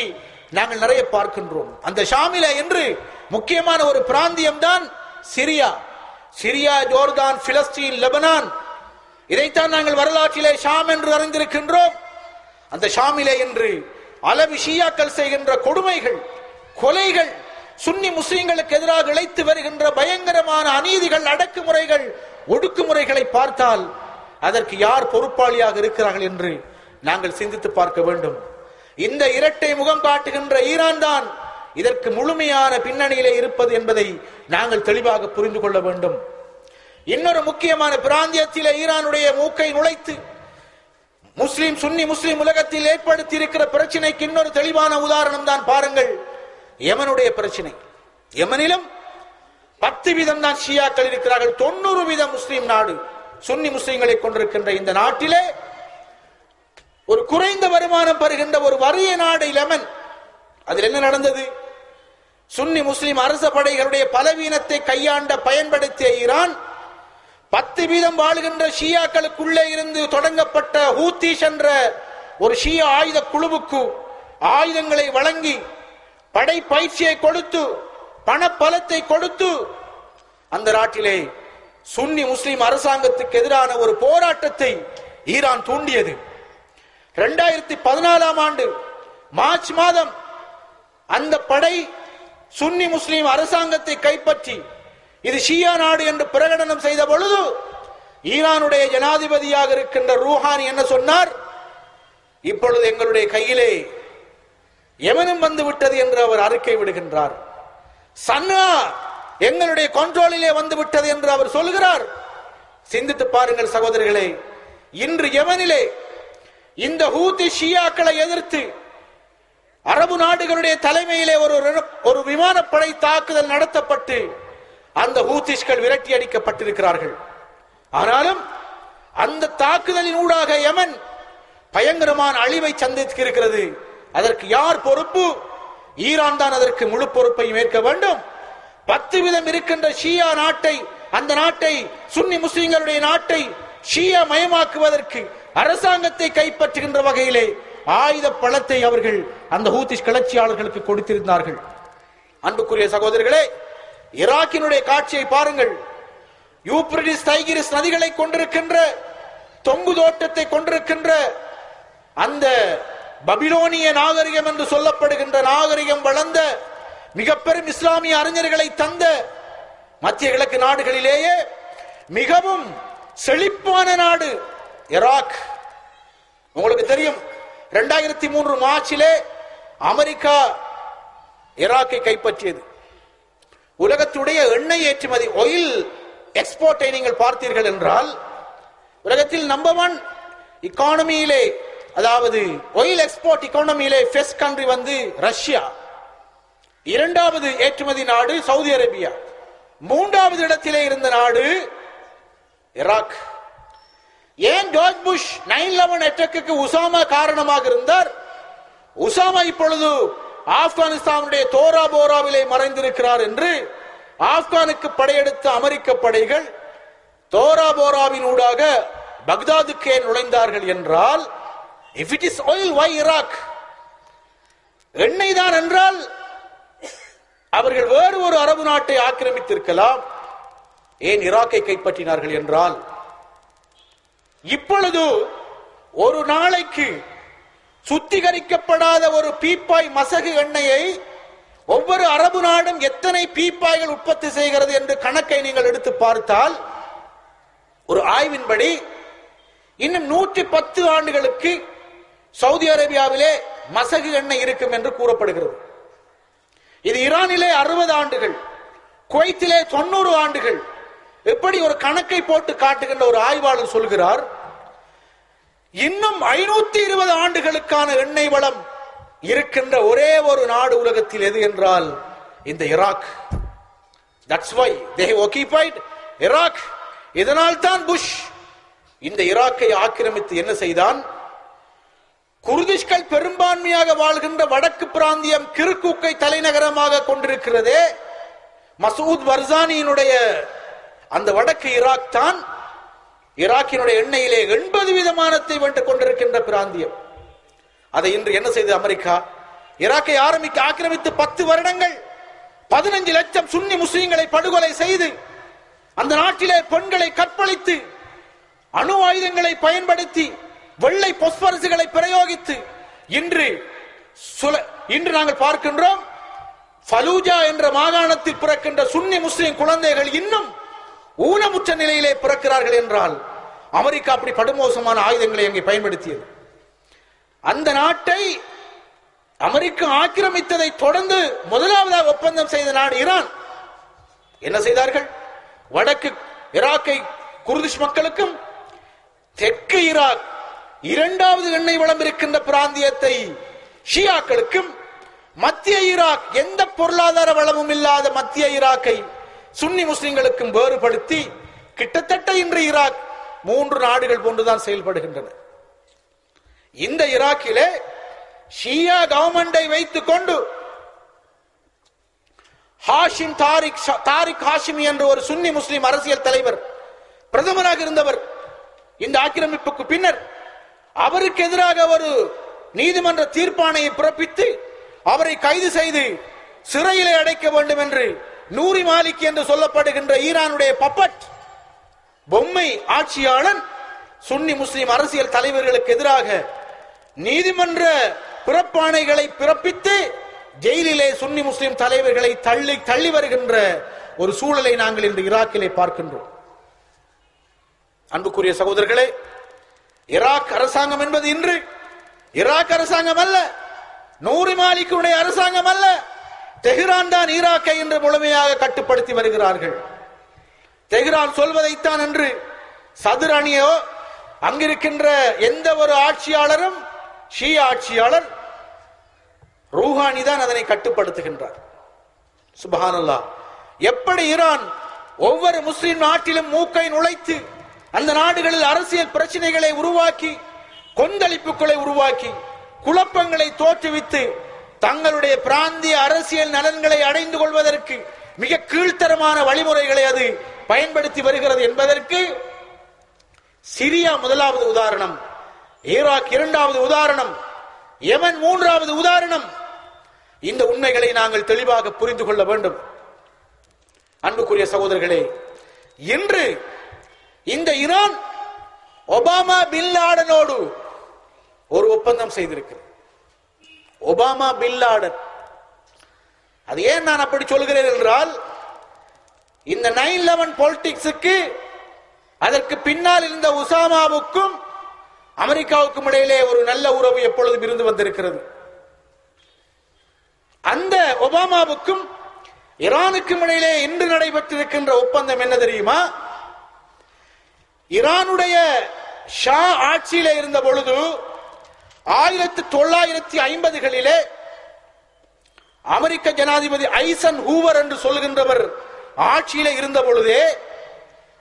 நாங்கள் நிறைய பார்க்கின்றோம். அந்த ஷாமிலே என்று முக்கியமான ஒரு பிராந்தியம் தான் சிரியா, ஜோர்தான், பிலஸ்தீன், லெபனான். இதைத்தான் நாங்கள் வரலாற்றிலே ஷாம் என்று அறிந்திருக்கின்றோம். அந்த ஷாமிலே என்று அலவி ஷியாக்கள் செய்கின்ற கொடுமைகள், கொலைகள், சுன்னி முஸ்லிம்களுக்கு எதிராக இழைத்து வருகின்ற பயங்கரமான அநீதிகள், அடக்குமுறைகள், ஒடுக்குமுறைகளை பார்த்தால் அதற்கு யார் பொறுப்பாளியாக இருக்கிறார்கள் என்று நாங்கள் சிந்தித்து பார்க்க வேண்டும். இந்த இரட்டை முகம் காட்டுகின்ற ஈரான் தான் இதற்கு முழுமையான பின்னணியிலே இருப்பது என்பதை நாங்கள் தெளிவாக புரிந்து கொள்ள வேண்டும். இன்னொரு முக்கியமான பிராந்தியத்திலே ஈரானுடைய மூக்கை நுழைத்து சுன்னி முஸ்லிம் உலகத்தில் ஏற்படுத்தி இருக்கிற பிரச்சனைக்கு இன்னொரு தெளிவான உதாரணம் தான் பாருங்கள், யமனுடைய பிரச்சனை. யமனிலும் 10% தான் ஷியாக்கள் இருக்கிறார்கள். 90% முஸ்லிம் நாடு, சுன்னி முஸ்லிம்களை கொண்டிருக்கின்ற இந்த நாட்டிலே ஒரு குறைந்த வருமானம் பெறுகின்ற ஒரு வறிய நாடு யமன். அதில் என்ன நடந்தது? சுன்னி முஸ்லிம் அரச படைகளுடைய பலவீனத்தை கையாண்ட பயன்படுத்திய ஈரான் 10% வாழுகின்ற ஷியாக்களுக்குள்ளே இருந்து தொடங்கப்பட்ட ஹூத்தீஸ் என்ற ஒரு ஷியா ஆயுத குழுவுக்கு ஆயுதங்களை வழங்கி, படை பயிற்சியை கொடுத்து, பணப்பலத்தை கொடுத்து அந்த நாட்டிலே சுன்னி முஸ்லிம் அரசாங்கத்துக்கு எதிரான ஒரு போராட்டத்தை ஈரான் தூண்டியது. 2014ஆம் ஆண்டு மார்ச் மாதம் அந்த படை சுன்னி முஸ்லிம் அரசாங்கத்தை கைப்பற்றி இது ஷியா நாடு என்று பிரகடனம் செய்த பொழுது ஈரானுடைய ஜனாதிபதியாக இருக்கின்ற ரூஹானி என்ன சொன்னார்? இப்பொழுது எங்களுடைய கையிலே யமனும் வந்து விட்டது என்று அவர் அறிக்கை விடுகின்றார். சன்னா எங்களுடைய கண்ட்ரோலிலே வந்து விட்டது என்று அவர் சொல்கிறார். சிந்தித்து பாருங்கள் சகோதரர்களே, இன்று யமனிலே இந்த ஹூத்தி ஷியாக்களை எதிர்த்து அரபு நாடுகளுடைய தலைமையிலே ஒரு விமானப்படை தாக்குதல் நடத்தப்பட்டு அந்த ஹூத்திஸ்கள் விரட்டி அடிக்கப்பட்டிருக்கிறார்கள். ஆனாலும் அந்த தாக்குதலின் ஊடாக யமன் பயங்கரமான அழிவை சந்தித்திருக்கிறது. அதற்கு யார் பொறுப்பு? ஈரான் தான் அதற்கு முழு பொறுப்பையும் ஏற்க வேண்டும். 10% இருக்கின்ற ஷியா நாட்டை, அந்த நாட்டை, சுன்னி முஸ்லிம்களுடைய நாட்டை ஷியா மயமாக்குவதற்கு அரசாங்கத்தை கைப்பற்றுகின்ற வகையிலே ஆயுத பலத்தை அவர்கள் அந்த ஹூத்திஸ் கிளர்ச்சியாளர்களுக்கு கொடுத்திருந்தார்கள். அன்புக்குரிய சகோதரர்களே, ஈராக்கினுடைய காட்சியை பாருங்கள். யூப்ரடிஸ், தைகிரிஸ் நதிகளை கொண்டிருக்கின்ற, தொங்கு தோட்டத்தை கொண்டிருக்கின்ற அந்த பபிலோனிய நாகரிகம் என்று சொல்லப்படுகின்ற நாகரிகம் வளர்ந்த மிக பெரும் இஸ்லாமிய அறிஞர்களை தந்த மத்திய கிழக்கு நாடுகளிலேயே மிகவும் செழிப்பான நாடு ஈராக். உங்களுக்கு தெரியும், 2003 மார்ச்சிலே அமெரிக்கா ஈராக்கை கைப்பற்றியது. உலகத்துடைய எண்ணெய் ஏற்றுமதி, ஆயில் எக்ஸ்போர்ட்டை நீங்கள் பார்த்தீர்கள் என்றால் உலகத்தில் நம்பர் 1 எக்கானமியிலே, அதாவது ஆயில் எக்ஸ்போர்ட் எக்கானமியிலே ஃபர்ஸ்ட் கண்ட்ரி வந்து ரஷ்யா, 2வது ஏற்றுமதி நாடு சவுதி அரேபியா, 3வது இடத்திலே இருந்த நாடு ஈராக். ஏன் ஜார்ஜ் புஷ் 9/11 அட்டாக்கு உசாமா காரணமாக இருந்தார்? உசாமா இப்பொழுது ஆப்கானிஸ்தானுடைய தோரா போராவிலே மறைந்திருக்கிறார் என்று ஆப்கானுக்கு படையெடுத்த அமெரிக்க படைகள் தோரா போராவின் ஊடாக பக்தாதுக்கே நுழைந்தார்கள் என்றால், if it is oil, why Iraq? எண்ணெய் தான் என்றால் அவர்கள் வேறு ஒரு அரபு நாட்டை ஆக்கிரமித்திருக்கலாம். ஏன் ஈராக்கை கைப்பற்றினார்கள் என்றால், இப்பொழுது ஒரு நாளைக்கு சுத்திகரிக்கப்படாத ஒரு பீப்பாய் மசகு எண்ணெயை ஒவ்வொரு அரபு நாடும் எத்தனை பீப்பாய்கள் உற்பத்தி செய்கிறது என்று கணக்கை நீங்கள் எடுத்து பார்த்தால், ஒரு ஆய்வின்படி இன்னும் 110 ஆண்டுகளுக்கு சவுதி அரேபியாவிலே மசகு எண்ணெய் இருக்கும் என்று கூறப்படுகிறது. இது ஈரானிலே 60 ஆண்டுகள், குவைத்திலே 90 ஆண்டுகள், எப்படி ஒரு கணக்கை போட்டு காட்டுகின்ற ஒரு ஆய்வாளர் சொல்கிறார், இன்னும் 520 ஆண்டுகளுக்கான எண்ணெய் வளம் இருக்கின்ற ஒரே ஒரு நாடு உலகத்தில் எது என்றால் இந்த Iraq. That's why they have occupied Iraq. இதனால் தான் புஷ் இந்த ஈராக்கை ஆக்கிரமித்து என்ன செய்தான், குர்திஷ்கள் பெரும்பான்மையாக வாழ்கின்ற வடக்கு பிராந்தியம் கிர்குக்கை தலைநகரமாக கொண்டிருக்கிறதே, மசூத் பர்சானியினுடைய அந்த வடக்கு ஈராக் தான் ஈராக்கினுடைய எண்ணெயிலே 80% வென்று கொண்டிருக்கின்ற பிராந்தியம். அதை இன்று என்ன செய்து அமெரிக்கா, ஈராக்கை ஆக்கிரமித்து 10 வருடங்கள் 15 லட்சம் சுன்னி முஸ்லிம்களை படுகொலை செய்து, அந்த நாட்டிலே பெண்களை கற்பழித்து, அணு ஆயுதங்களை பயன்படுத்தி, வெள்ளை பொஸ்பரசுகளை பிரயோகித்து, இன்று நாங்கள் பார்க்கின்றோம் ஃபலூஜா என்ற மாகாணத்தில் பிறக்கின்ற சுன்னி முஸ்லிம் குழந்தைகள் இன்னும் ஊனமுற்ற நிலையிலே பிறக்கிறார்கள் என்றால் அமெரிக்கா அப்படி படுமோசமான ஆயுதங்களை அங்கே பயன்படுத்தியது. அந்த நாட்டை அமெரிக்கா ஆக்கிரமித்ததை தொடர்ந்து முதலாவதாக ஒப்பந்தம் செய்த நாடு ஈரான். என்ன செய்தார்கள், வடக்கு ஈராக்கை குர்திஷ் மக்களுக்கும், தெற்கு ஈராக் இரண்டாவது எண்ணெய் வளம் இருக்கின்ற பிராந்தியத்தை ஷியாக்களுக்கும், மத்திய ஈராக் எந்த பொருளாதார வளமும் இல்லாத மத்திய ஈராக்கை சுன்னி முஸ்லிம்களுக்கும் வேறுபடுத்தி, கிட்டத்தட்ட இன்று ஈராக் 3 நாடுகள் போன்றுதான் செயல்படுகின்றன. இந்த ஈராக்கிலே ஷியா கவர்மெண்டை வைத்துக் கொண்டு தாரிக் ஹாஷிமி என்ற ஒரு சுன்னி முஸ்லிம் அரசியல் தலைவர் பிரதமராக இருந்தவர். இந்த ஆக்கிரமிப்புக்கு பின்னர் அவருக்கு எதிராக ஒரு நீதிமன்ற தீர்ப்பாணையை பிறப்பித்து அவரை கைது செய்து சிறையிலே அடைக்க வேண்டும் என்று நூரி மாலிக் என்று சொல்லப்படுகின்ற ஈரானுடைய பப்பட் பொம்மை ஆட்சியாளன் சுன்னி முஸ்லிம் அரசியல் தலைவர்களுக்கு எதிராக நீதிமன்ற பிறப்பாணைகளை பிறப்பித்து ஜெயிலிலே சுன்னி முஸ்லிம் தலைவர்களை தள்ளி வருகின்ற ஒரு சூழலை நாங்கள் இன்று ஈராக்கிலே பார்க்கின்றோம். அன்புக்குரிய சகோதரர்களே, ஈராக் அரசாங்கம் என்பது இன்று ஈராக் அரசாங்கம் அல்ல, நூரி மாலிக்குடைய அரசாங்கம் அல்ல. தெஹ்ரான் தான் ஈராக்கை இன்று முழுமையாக கட்டுப்படுத்தி வருகிறார்கள். தெஹ்ரான் சொல்வதைத்தான் என்று சதுர் அணியோ அங்கிருக்கின்ற எந்த ஒரு ஆட்சியாளரும், ஷியா ஆட்சியாளர் ரூஹானி தான் அதனை கட்டுப்படுத்துகின்றார். சுப்ஹானல்லாஹ். எப்படி ஈரான் ஒவ்வொரு முஸ்லிம் நாட்டிலும் மூக்கை நுழைத்து அந்த நாடுகளில் அரசியல் பிரச்சனைகளை உருவாக்கி, கொந்தளிப்புகளை உருவாக்கி, குழப்பங்களை தோற்றுவித்து தங்களுடைய பிராந்திய அரசியல் நலன்களை அடைந்து கொள்வதற்கு மிக கீழ்த்தரமான வழிமுறைகளை அது பயன்படுத்தி வருகிறது என்பதற்கு சிரியா முதலாவது உதாரணம், ஈராக் இரண்டாவது உதாரணம், யமன் மூன்றாவது உதாரணம். இந்த உண்மைகளை நாங்கள் தெளிவாக புரிந்து கொள்ள வேண்டும். அன்புக்குரிய சகோதரர்களே, இன்று இந்த ஈரான் ஒபாமா பின் லாடனோடு ஒரு ஒப்பந்தம் செய்திருக்கிறது. ஒபாமா பின் லாடன், அது ஏன் நான் அப்படி சொல்கிறேன் என்றால், இந்த 9/11 பாலிடிக்ஸுக்கு அதற்கு பின்னால் இருந்த உசாமாவுக்கும் அமெரிக்காவுக்கும் இடையிலே ஒரு நல்ல உறவு எப்பொழுதும் இருந்து வந்திருக்கிறது. அந்த ஒபாமாவுக்கும் ஈரானுக்கும் இடையிலே இன்று நடைபெற்றிருக்கின்ற ஒப்பந்தம் என்ன தெரியுமா? ஈரானுடைய ஷா ஆட்சியில இருந்த பொழுது 1950களிலே அமெரிக்க ஜனாதிபதி ஐசன் ஹூவர் என்று சொல்கின்றவர் ஆட்சியில இருந்த பொழுதே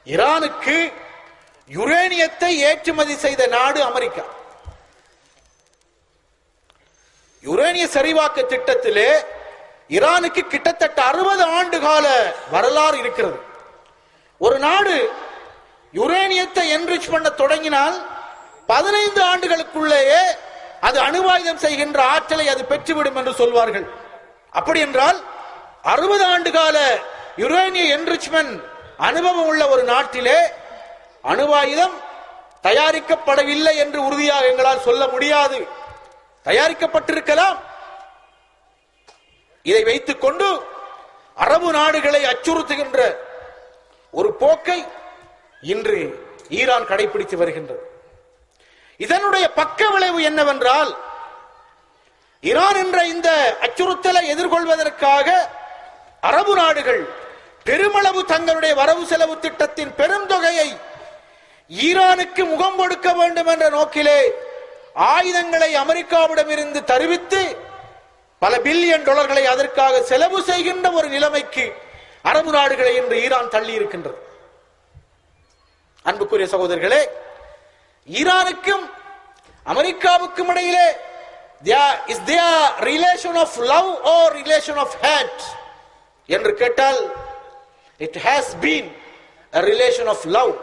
ஈரானுக்கு யுரேனியத்தை ஏற்றுமதி செய்த நாடு அமெரிக்கா. யுரேனிய சரிவாக்க திட்டத்திலே ஈரானுக்கு கிட்டத்தட்ட 60 ஆண்டு கால வரலாறு இருக்கிறது. ஒரு நாடு யுரேனியத்தை என்ரிச் பண்ண தொடங்கினால் 15 ஆண்டுகளுக்குள்ளேயே அது அணுவாயுதம் செய்கின்ற ஆற்றலை அது பெற்றுவிடும் என்று சொல்வார்கள். அப்படி என்றால் 60 ஆண்டு கால யுரேனிய என்ரிச்மென்ட் அனுபவம் உள்ள ஒரு நாட்டிலே அணுவாயுதம் தயாரிக்கப்படவில்லை என்று உறுதியாக எங்களால் சொல்ல முடியாது. தயாரிக்கப்பட்டிருக்கலாம். இதை வைத்துக் கொண்டு அரபு நாடுகளை அச்சுறுத்துகின்ற ஒரு போக்கை இன்று ஈரான் கடைபிடித்து வருகின்றது. இதனுடைய பக்க விளைவு என்னவென்றால், ஈரான் என்ற இந்த அச்சுறுத்தலை எதிர்கொள்வதற்காக அரபு நாடுகள் பெருமளவு தங்களுடைய வரவு செலவு திட்டத்தின் பெருந்தொகையை ஈரானுக்கு முகம் கொடுக்க வேண்டும் என்ற நோக்கிலே ஆயுதங்களை அமெரிக்காவிடமிருந்து தருவித்து பல பில்லியன் டாலர்களை அதற்காக செலவு செய்கின்ற ஒரு நிலைமைக்கு அரபு நாடுகளை இன்று ஈரான் தள்ளி இருக்கின்றது. அன்புக்குரிய சகோதரர்களே, ஈரானுக்கும் அமெரிக்காவுக்கும் இடையிலே is there relation of love or relation of hate என்று கேட்டால், it has been a relation of love.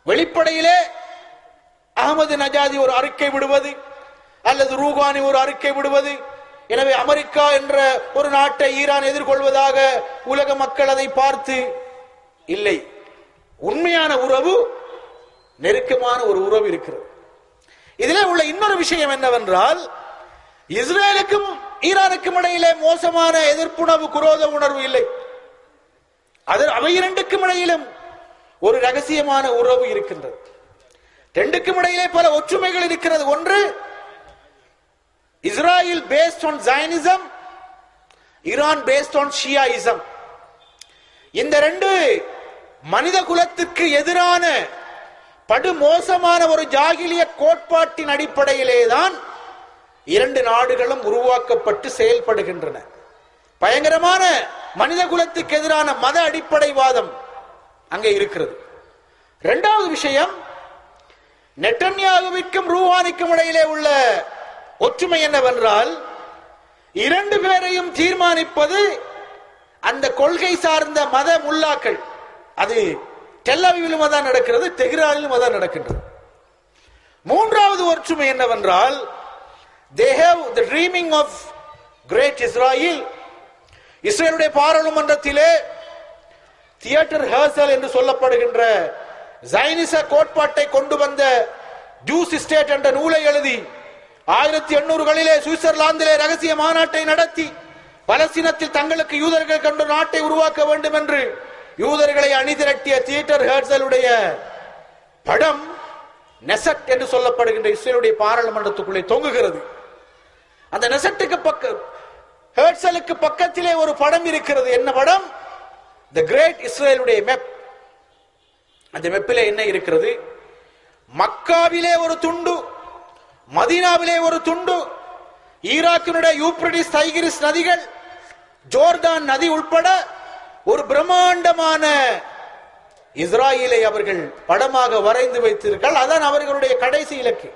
வெளிப்படையிலே Ahmed நஜாதி ஒரு அறிக்கை விடுவது அல்லது ரூகானி ஒரு அறிக்கை விடுவது, எனவே அமெரிக்கா என்ற ஒரு நாட்டை ஈரான் எதிர்கொள்வதாக உலக மக்கள் அதை பார்த்து இல்லை. உண்மையான உறவு, நெருக்கமான ஒரு உறவு இருக்கிறது. இதிலே உள்ள இன்னொரு விஷயம் என்னவென்றால், இஸ்ரேலுக்கும் ஈரானுக்கும் இடையிலே மோசமான எதிர்ப்புணர்வு, குரோத உணர்வு இல்லை. அவை இரண்டுக்கும் இடையிலும் ஒரு ரகசியமான உறவு இருக்கின்றது. ரெண்டுக்கும் இடையிலே பல ஒற்றுமைகள் இருக்கிறது. ஒன்று, Israel based on Judaism, Iran based on Shiaism. இந்த ரெண்டு மனித குலத்திற்கு எதிரான படுமோசமான ஒரு ஜாகிலிய கோட்பாட்டின் அடிப்படையிலேதான் இரண்டு நாடுகளும் உருவாக்கப்பட்டு செயல்படுகின்றன. பயங்கரமான மனித குலத்துக்கு எதிரான மத அடிப்படைவாதம் அங்கே இருக்கிறது. இரண்டாவது விஷயம், நெட்டன்யாகுவிற்கும் ரூஹானிக்கும் இடையிலே உள்ள ஒற்றுமை என்னவென்றால், இரண்டு பேரையும் தீர்மானிப்பது அந்த கொள்கை சார்ந்த மத முல்லாக்கள். அது டெல் அவீவிலும் அதான் நடக்கிறது, தெஹ்ரானிலும் அதான் நடக்கின்றது. மூன்றாவது ஒற்றுமை என்னவென்றால், they have the dreaming of great Israel. இஸ்ரேலுடைய பாராளுமன்றத்திலே தியேட்டர் ஹர்சல் என்று சொல்லப்படுகின்ற ஜைனிச கோட்பாட்டை கொண்டு வந்த ஜூஸ் ஸ்டேட் என்ற நூலை எழுதி 1800களிலே சுவிட்சர்லாந்திலே ரகசிய மாநாட்டை நடத்தி பலஸ்தீனத்தில் தங்களுக்கு யூதர்கள் கொண்ட நாட்டை உருவாக்க வேண்டும் என்று யூதர்களை அணிதிரட்டிய தியேட்டர் ஹர்சலுடைய படம் நெசட் என்று சொல்லப்படுகின்ற இஸ்ரேலுடைய பாராளுமன்றத்துக்குள்ளே தொங்குகிறது. அந்த நெசட்டுக்கு ஹெர்சலுக்கு பக்கத்திலே ஒரு படம் இருக்கிறது. என்ன படம்? தி கிரேட் இஸ்ரேலுடைய மேப். அந்த மேப்பிலே என்ன இருக்கிறது? மக்காவிலே ஒரு துண்டு, மதீனாவிலே ஒரு துண்டு, ஈராக்கினுடைய யூப்ரடிஸ் தைகிரிஸ் நதிகள், ஜோர்தான் நதி உட்பட ஒரு பிரம்மாண்டமான இஸ்ராயலை அவர்கள் படமாக வரைந்து வைத்திருக்கிறார்கள். அதான் அவர்களுடைய கடைசி இலக்கு.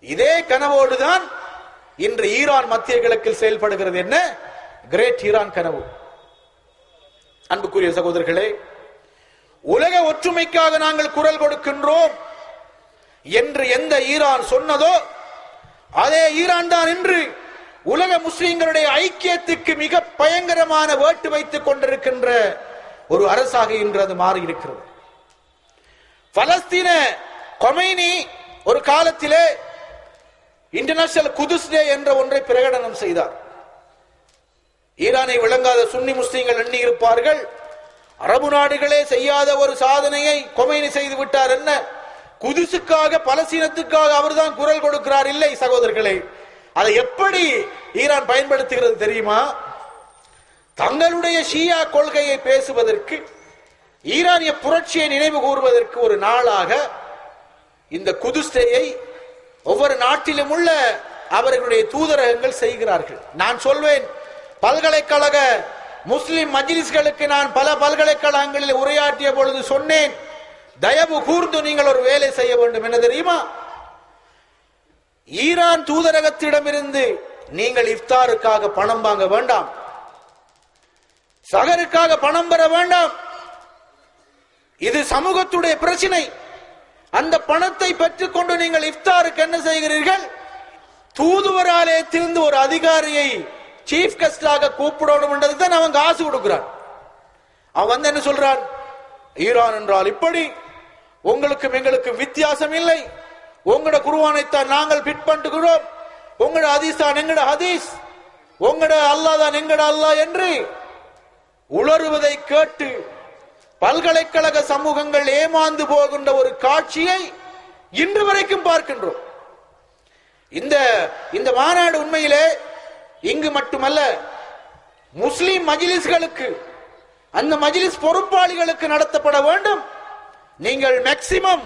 இதே கனவோடுதான் இன்று ஈரான் மத்திய கிழக்கில் செயல்படுகிறது. என்ன? கிரேட் ஈரான் கனவு. அன்புக்குரிய சகோதரர்களே, உலக ஒற்றுமைக்காக நாங்கள் குரல் கொடுக்கின்றோம் என்று எந்த ஈரான் சொன்னதோ அதே ஈரான் தான் இன்று உலக முஸ்லிம்களுடைய ஐக்கியத்துக்கு மிக பயங்கரமான வேட்டு வைத்துக் கொண்டிருக்கின்ற ஒரு அரசாக இன்று அது மாறி இருக்கிறது. பலஸ்தீன கொமைனி ஒரு காலத்திலே இன்டர்நேஷனல் குதுஸ் டே என்ற ஒன்றை பிரகடனம் செய்தார். ஈரானை விளங்காத சுன்னி முஸ்லிம்கள் எண்ணி இருப்பார்கள், அரபு நாடுகளே செய்யாத ஒரு சாதனையை கொமைனி செய்து விட்டார். என்ன? குதுசுக்காக, பலஸ்தீனத்துக்காக அவர்தான் குரல் கொடுக்கிறார். இல்லை சகோதரர்களே, அதை எப்படி ஈரான் பயன்படுத்துகிறது தெரியுமா? தங்களுடைய ஷியா கொள்கையை பேசுவதற்கு, ஈரானிய புரட்சியை நினைவு கூறுவதற்கு ஒரு நாளாக இந்த குதுஸ் டேயை ஒவ்வொரு நாட்டிலும் உள்ள அவர்களுடைய தூதரகங்கள் செய்கிறார்கள். நான் சொல்வேன், பல்கலைக்கழக முஸ்லிம் மஜ்லிஸ்களுக்கு நான் பல பல்கலைக்கழகங்களில் உரையாற்றிய பொழுது சொன்னேன், தயவு கூர்ந்து நீங்கள் ஒரு வேலை செய்ய வேண்டும். என்ன தெரியுமா? ஈரான் தூதரகத்திடமிருந்து நீங்கள் இஃப்தாருக்காக பணம் வாங்க வேண்டாம், சகருக்காக பணம் பெற வேண்டாம். இது சமூகத்துடைய பிரச்சனை. அந்த பணத்தை பெற்றுக் கொண்டு நீங்கள் இஃப்தாருக்கு என்ன செய்கிறீர்கள்? தூதுவராலயத்திலிருந்து ஒரு அதிகாரியை சீஃப் கெஸ்டாக கூப்பிடணும் என்றதுக்கு தான் அவன் காசு கொடுக்கிறான். அவன் வந்து என்ன சொல்றான்? ஈரான் என்றால் இப்படி, உங்களுக்கும் எங்களுக்கு வித்தியாசம் இல்லை, உங்களோட குர்ஆனைத்தான் நாங்கள் பிட் பண்ணுகிறோம், உங்களோட ஹதீஸ் தான் எங்களோட ஹதீஸ். உங்கட அல்லாஹ் தான் எங்கட அல்லாஹ் என்று உளறுவதை கேட்டு பல்கலைக்கழக சமூகங்கள் ஏமாந்து போகின்ற ஒரு காட்சியை இன்று வரைக்கும் பார்க்கின்றோம். இந்த மாநாடு உண்மையிலே இங்கு மட்டுமல்ல, முஸ்லிம் மஜ்லிஸ்களுக்கு, அந்த மஜ்லிஸ் பொறுப்பாளிகளுக்கு நடத்தப்பட வேண்டும். நீங்கள் மேக்சிமம்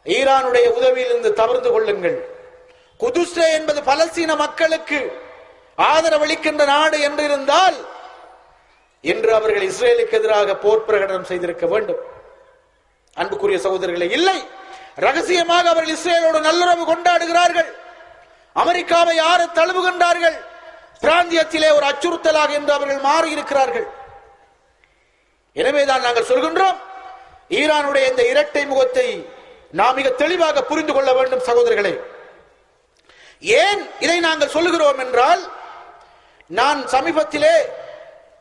ஈரானுடைய உதவியிலிருந்து தவிர்த்து கொள்ளுங்கள். குதுஸ் என்பது பலஸ்தீன மக்களுக்கு ஆதரவளிக்கின்ற நாடு என்று இருந்தால் இன்று அவர்கள் இஸ்ரேலுக்கு எதிராக போர் பிரகடனம் செய்திருக்க வேண்டும். அன்புக்குரிய சகோதரர்களே, இல்லை, ரகசியமாக அவர்கள் இஸ்ரேலோடு நல்லுறவு கொண்டாடுகிறார்கள். அமெரிக்காவை யாரு தழுவுகின்றார்கள்? பிராந்தியத்திலே ஒரு அச்சுறுத்தலாக என்று அவர்கள் மாறி இருக்கிறார்கள். எனவேதான் நாங்கள் சொல்கின்றோம், ஈரானுடைய இந்த இரட்டை முகத்தை நாம் மிக தெளிவாக புரிந்து கொள்ள வேண்டும் சகோதரர்களே. ஏன் இதை நாங்கள் சொல்லுகிறோம் என்றால், நான் சமீபத்திலே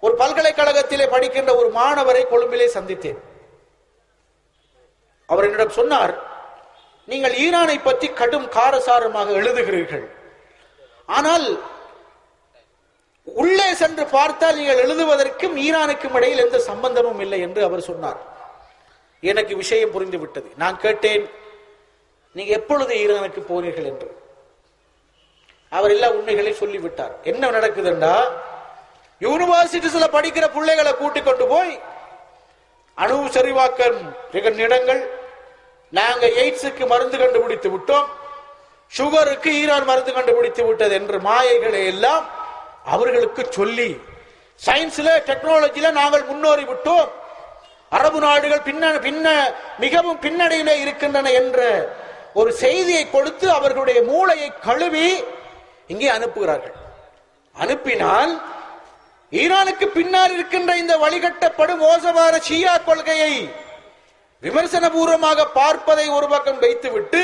ஒரு பல்கலைக்கழகத்திலே படிக்கின்ற ஒரு மாணவரை கொழும்பிலே சந்தித்தேன். அவர் என்னிடம் சொன்னார், நீங்கள் ஈரானை பற்றி கடும் காரசாரமாக எழுதுகிறீர்கள், ஆனால் உள்ளே சென்று பார்த்தால் நீங்கள் எழுதுவதற்கும் ஈரானுக்கும் இடையில் எந்த சம்பந்தமும் இல்லை என்று அவர் சொன்னார். எனக்கு விஷயம் புரிந்துவிட்டது. நான் கேட்டேன், நீங்க எப்பொழுது ஈரானுக்கு போனீர்கள் என்று. அவர் எல்லா உண்மைகளை சொல்லிவிட்டார். என்ன நடக்குதுன்னா, யூனிவர்சிட்டிஸ்ல படிக்கிற பிள்ளைகளை கூட்டிக் கொண்டு போய் அணு செறிவாக்கம் இடங்கள், நாங்க எய்ட்ஸுக்கு மருந்து கண்டுபிடித்து விட்டோம், சுகருக்கு ஈரான் மருந்து கண்டுபிடித்து விட்டது என்று மாயைகளை எல்லாம் அவர்களுக்கு சொல்லி, சயின்ஸ்ல டெக்னாலஜில நாங்கள் முன்னேறி விட்டோம், அரபு நாடுகள் மிகவும் பின்னடையிலே இருக்கின்றன என்ற ஒரு செய்தியை கொடுத்து அவர்களுடைய மூளையை கழுவி இங்கே அனுப்புகிறார்கள். அனுப்பினால் ஈரானுக்கு பின்னால் இருக்கின்ற இந்த வழிகட்டப்படும் மோசமான ஷியா கொள்கையை விமர்சன பூர்வமாக பார்ப்பதை ஒரு பக்கம் வைத்துவிட்டு,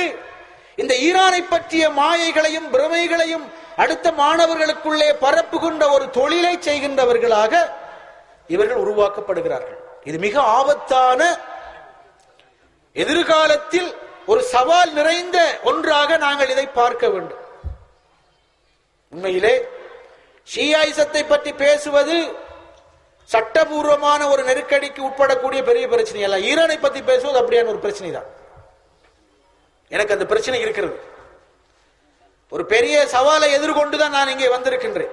இந்த ஈரானை பற்றிய மாயைகளையும் பிரமைகளையும் அடுத்த மாணவர்களுக்குள்ளே பரப்புகின்ற ஒரு தொழிலை செய்கின்றவர்களாக இவர்கள் உருவாக்கப்படுகிறார்கள். இது மிக ஆபத்தான, எதிர்காலத்தில் ஒரு சவால் நிறைந்த ஒன்றாக நாங்கள் இதை பார்க்க வேண்டும். உண்மையிலே ஷியாயிசத்தை பற்றி பேசுவது சட்டபூர்வமான ஒரு நெருக்கடிக்கு உட்படக்கூடிய பெரிய பிரச்சனை அல்ல. ஈரானை பற்றி பேசுவது அப்படியான ஒரு பிரச்சனை தான். எனக்கு அந்த பிரச்சனை இருக்கிறது. ஒரு பெரிய சவாலை எதிர்கொண்டுதான் நான் இங்கே வந்திருக்கின்றேன்.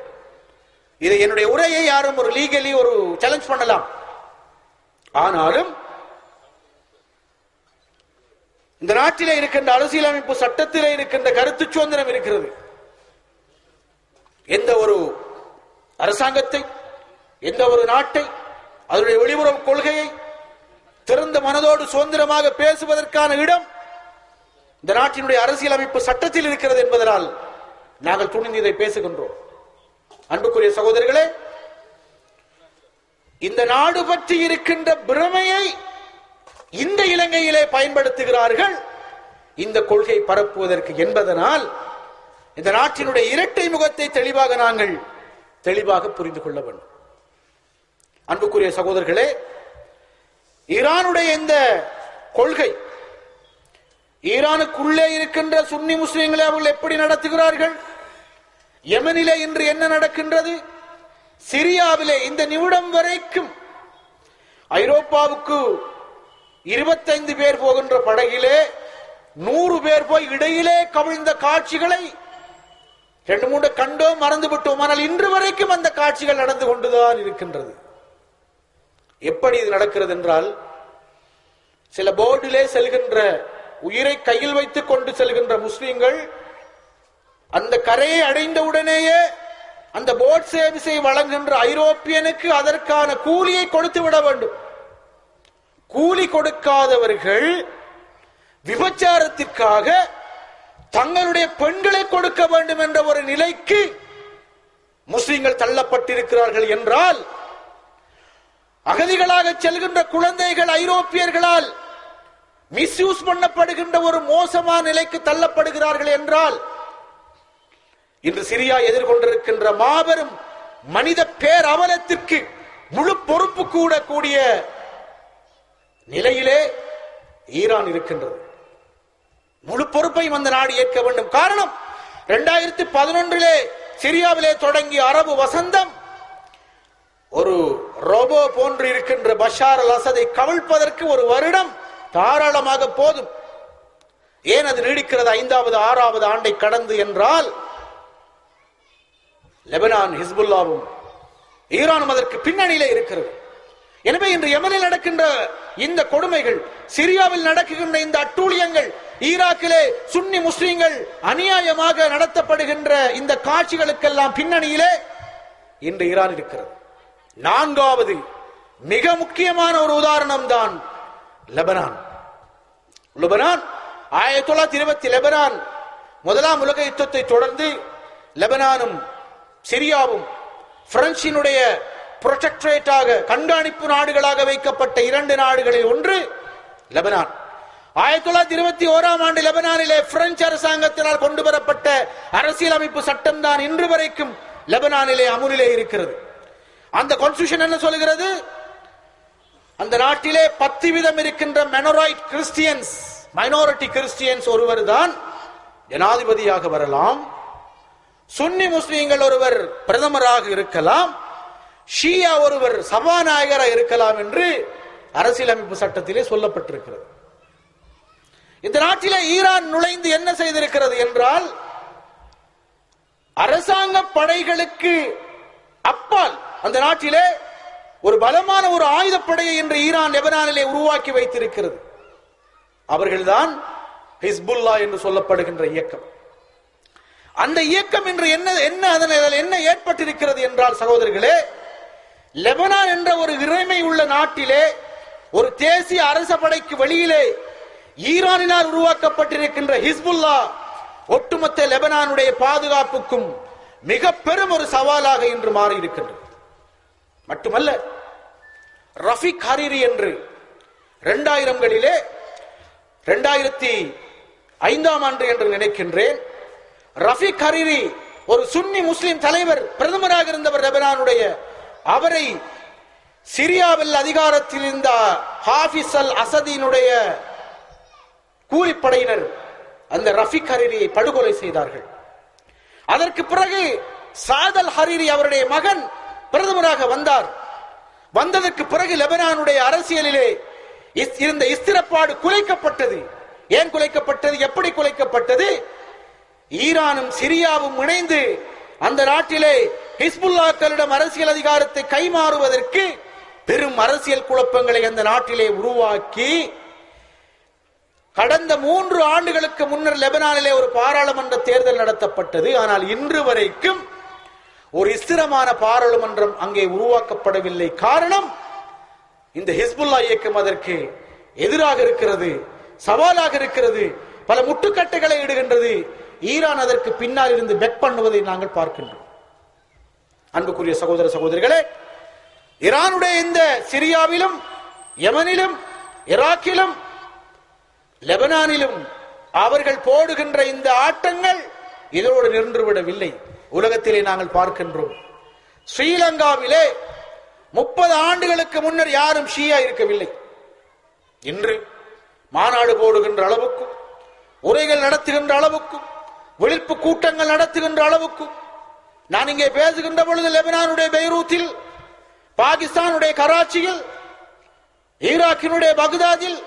இது என்னுடைய உரையை யாரும் ஒரு லீகலி ஒரு சேலஞ்ச் பண்ணலாம். ஆனாலும் இந்த நாட்டிலே இருக்கின்ற அரசியலமைப்பு சட்டத்திலே இருக்கின்ற கருத்து சுதந்திரம் இருக்கிறது. எந்த ஒரு அரசாங்கத்தை, எந்த ஒரு நாட்டை, அதனுடைய வெளியுறவு கொள்கையை திறந்த மனதோடு சுதந்திரமாக பேசுவதற்கான இடம் இந்த நாட்டினுடைய அரசியலமைப்பு சட்டத்தில் இருக்கிறது என்பதனால் நாங்கள் துணிந்து இதை பேசுகின்றோம். அன்புக்குரிய சகோதரர்களே, இந்த நாடு பற்றி இருக்கின்ற பிரமையை இந்த இலங்கையிலே பயன்படுத்துகிறார்கள் இந்த கொள்கை பரப்புவதற்கு என்பதனால் இந்த நாட்டினுடைய இரட்டை முகத்தை தெளிவாக புரிந்து கொள்ள வேண்டும். அன்புக்குரிய சகோதரர்களே, ஈரானுடைய இந்த கொள்கை, ஈரானுக்குள்ளே இருக்கின்ற சுன்னி முஸ்லிம்களை அவர்கள் எப்படி நடத்துகிறார்கள், யமனிலே இன்று என்ன நடக்கின்றது, சிரியாவிலே இந்த நிமிடம் வரைக்கும் ஐரோப்பாவுக்கு 25 பேர் போகின்ற படகிலே 100 பேர் போய் இடையிலே கவிழ்ந்த காட்சிகளை 2-3 கண்டோம், மறந்து விட்டோம். ஆனால் இன்று வரைக்கும் அந்த காட்சிகள் நடந்து கொண்டுதான் இருக்கின்றது. எப்படி இது நடக்கிறது என்றால், சில போர்டிலே செல்கின்ற, உயிரை கையில் வைத்துக் கொண்டு செல்கின்ற முஸ்லிம்கள் அந்த கரையை அடைந்தவுடனேயே அந்த போட் சேவையை வழங்குகின்ற ஐரோப்பியனுக்கு அதற்கான கூலியை கொடுத்து விட வேண்டும். கூலி கொடுக்காதவர்கள் விபச்சாரத்திற்காக தங்களுடைய பெண்களை கொடுக்க வேண்டும் என்ற ஒரு நிலைக்கு முஸ்லிம்கள் தள்ளப்பட்டிருக்கிறார்கள் என்றால், அகதிகளாக செல்கின்ற குழந்தைகள் ஐரோப்பியர்களால் மிஸ்யூஸ் பண்ணப்படுகின்ற ஒரு மோசமான நிலைக்கு தள்ளப்படுகிறார்கள் என்றால், இன்று சிரியா எதிர்கொண்டிருக்கின்ற மாபெரும் மனித பேரவலத்திற்கு முழு பொறுப்பு கூட கூடிய நிலையிலே ஈரான் இருக்கின்றது. முழு பொறுப்பையும் அந்த நாடு ஏற்க வேண்டும். காரணம், 2011 சிரியாவிலே தொடங்கிய அரபு வசந்தம் ஒரு ரோபோ போன்று இருக்கின்ற பஷார் அல் அசதை கவிழ்ப்பதற்கு ஒரு வருடம் தாராளமாக போதும். ஏன் அது நீடிக்கிறது 5வது 6வது ஆண்டை கடந்து என்றால், லெபனான் ஹிஸ்புல்லாவும் ஈரானும் அதற்கு பின்னணியிலே இருக்கிறது. எனவே இன்று யெமனில் நடக்கின்ற இந்த கொடுமைகள், சிரியாவில் நடக்குகின்ற இந்த அட்டூழியங்கள், ஈராக்கிலே சுன்னி முஸ்லிம்கள் அநியாயமாக நடத்தப்படுகின்ற இந்த காட்சிகளுக்கெல்லாம் பின்னணியிலே இன்று ஈரான் இருக்கிறது. 4வது மிக முக்கியமான ஒரு உதாரணம் தான் லெபனான். 1920 லெபனான் முதலாம் உலக யுத்தத்தை தொடர்ந்து லெபனானும் சிரியாவும் பிரெஞ்சினுடைய புரொடெக்டரேட்டாக, கண்காணிப்பு நாடுகளாக வைக்கப்பட்ட 2 நாடுகளில் ஒன்று லெபனான். 1921ஆம் ஆண்டு லெபனானிலே பிரெஞ்சு அரசாங்கத்தினால் கொண்டு வரப்பட்ட அரசியலமைப்பு சட்டம் தான் இன்று வரைக்கும் லெபனானிலே அமுலிலே இருக்கிறது. அந்த கான்ஸ்டிடியூஷன் என்ன சொல்கிறது? அந்த நாட்டிலே 10% இருக்கின்ற மைனாரிட்டி கிறிஸ்டியன்ஸ் ஒருவர் தான் ஜனாதிபதியாக வரலாம், சுன்னி முஸ்லிம்கள் ஒருவர் பிரதமராக இருக்கலாம், ஷியா ஒருவர் சபாநாயகராக இருக்கலாம் என்று அரசியலமைப்பு சட்டத்திலே சொல்லப்பட்டிருக்கிறது. இந்த நாட்டிலே ஈரான் நுழைந்து என்ன செய்திருக்கிறது என்றால், அரசாங்க படைகளுக்கு அப்பால் அந்த நாட்டிலே ஒரு பலமான ஒரு ஆயுதப்படையை இன்று ஈரான் லெபனானிலே உருவாக்கி வைத்திருக்கிறது. அவர்கள்தான் ஹிஸ்புல்லா என்று சொல்லப்படுகின்ற இயக்கம். அந்த இயக்கம் இன்று என்ன ஏற்பட்டிருக்கிறது என்றால், சகோதரர்களே, லெபனான் என்ற ஒரு இறைமை உள்ள நாட்டிலே ஒரு தேசிய அரச படைக்கு வெளியிலே ஈரானினால் உருவாக்கப்பட்டிருக்கின்ற ஹிஸ்புல்லா ஒட்டுமொத்த லெபனானுடைய பாதுகாப்புக்கும் மிக பெரும் ஒரு சவாலாக இன்று மாறி இருக்கின்றது. மட்டுமல்ல, ரஃபீக் ஹரீரி என்று 2005ஆம் ஆண்டு என்று நினைக்கின்றேன், ரஃபீக் ஹரீரி ஒரு சுன்னி முஸ்லிம் தலைவர், பிரதமராக இருந்தவர் லெபனானுடைய. அவரை சிரியாவில் அதிகாரத்தில் இருந்த ஹாஃபிஸ் அல் அசதினுடைய கூலிப்படையினர் அந்த ரஃபீக் ஹரீரியை படுகொலை செய்தார்கள். அதற்கு பிறகு சாத் அல் ஹரீரி அவருடைய மகன் பிரதமராக வந்தார். வந்ததற்கு பிறகு லெபனானுடைய அரசியலிலே இருந்த ஸ்திரப்பாடு குலைக்கப்பட்டது. ஏன் குலைக்கப்பட்டது? எப்படி குலைக்கப்பட்டது? ஈரானும் சிரியாவும் இணைந்து அந்த நாட்டிலே ஹிஸ்புல்லாக்களிடம் அரசியல் அதிகாரத்தை கைமாறுவதற்கு பெரும் அரசியல் குழப்பங்களை அந்த நாட்டிலே உருவாக்கி, கடந்த 3 ஆண்டுகளுக்கு முன்னர் லெபனானிலே ஒரு பாராளுமன்ற தேர்தல் நடத்தப்பட்டது. ஆனால் இன்று வரைக்கும் ஒரு ஸ்திரமான பாராளுமன்றம் அங்கே உருவாக்கப்படவில்லை. காரணம், இந்த ஹிஸ்புல்லா இயக்கம் அதற்கு எதிராக இருக்கிறது, சவாலாக இருக்கிறது, பல முட்டுக்கட்டைகளை இடுகின்றது. ஈரான் அதற்கு பின்னால் இருந்து பெக் பண்ணுவதை நாங்கள் பார்க்கின்றோம். அன்புக்குரிய சகோதர சகோதரிகளே, ஈரானுடைய இந்த சிரியாவிலும் யமனிலும் ஈராக்கிலும் லெபனானிலும் அவர்கள் போடுகின்ற இந்த ஆட்டங்கள் இதோடு நின்றுவிடவில்லை. உலகத்திலே நாங்கள் பார்க்கின்றோம், ஸ்ரீலங்காவிலே 30 ஆண்டுகளுக்கு முன்னர் யாரும் ஷியா இருக்கவில்லை. இன்று மாநாடு போடுகின்ற அளவுக்கும், உரைகள் நடத்துகின்ற அளவுக்கும், விழிப்பு கூட்டங்கள் நடத்துகின்ற அளவுக்கும், நான் இங்கே பேசுகின்ற பொழுது லெபனானுடைய பெய்ரூத்தில், பாகிஸ்தானுடைய கராச்சியில், ஈராக்கினுடைய பக்தாதில்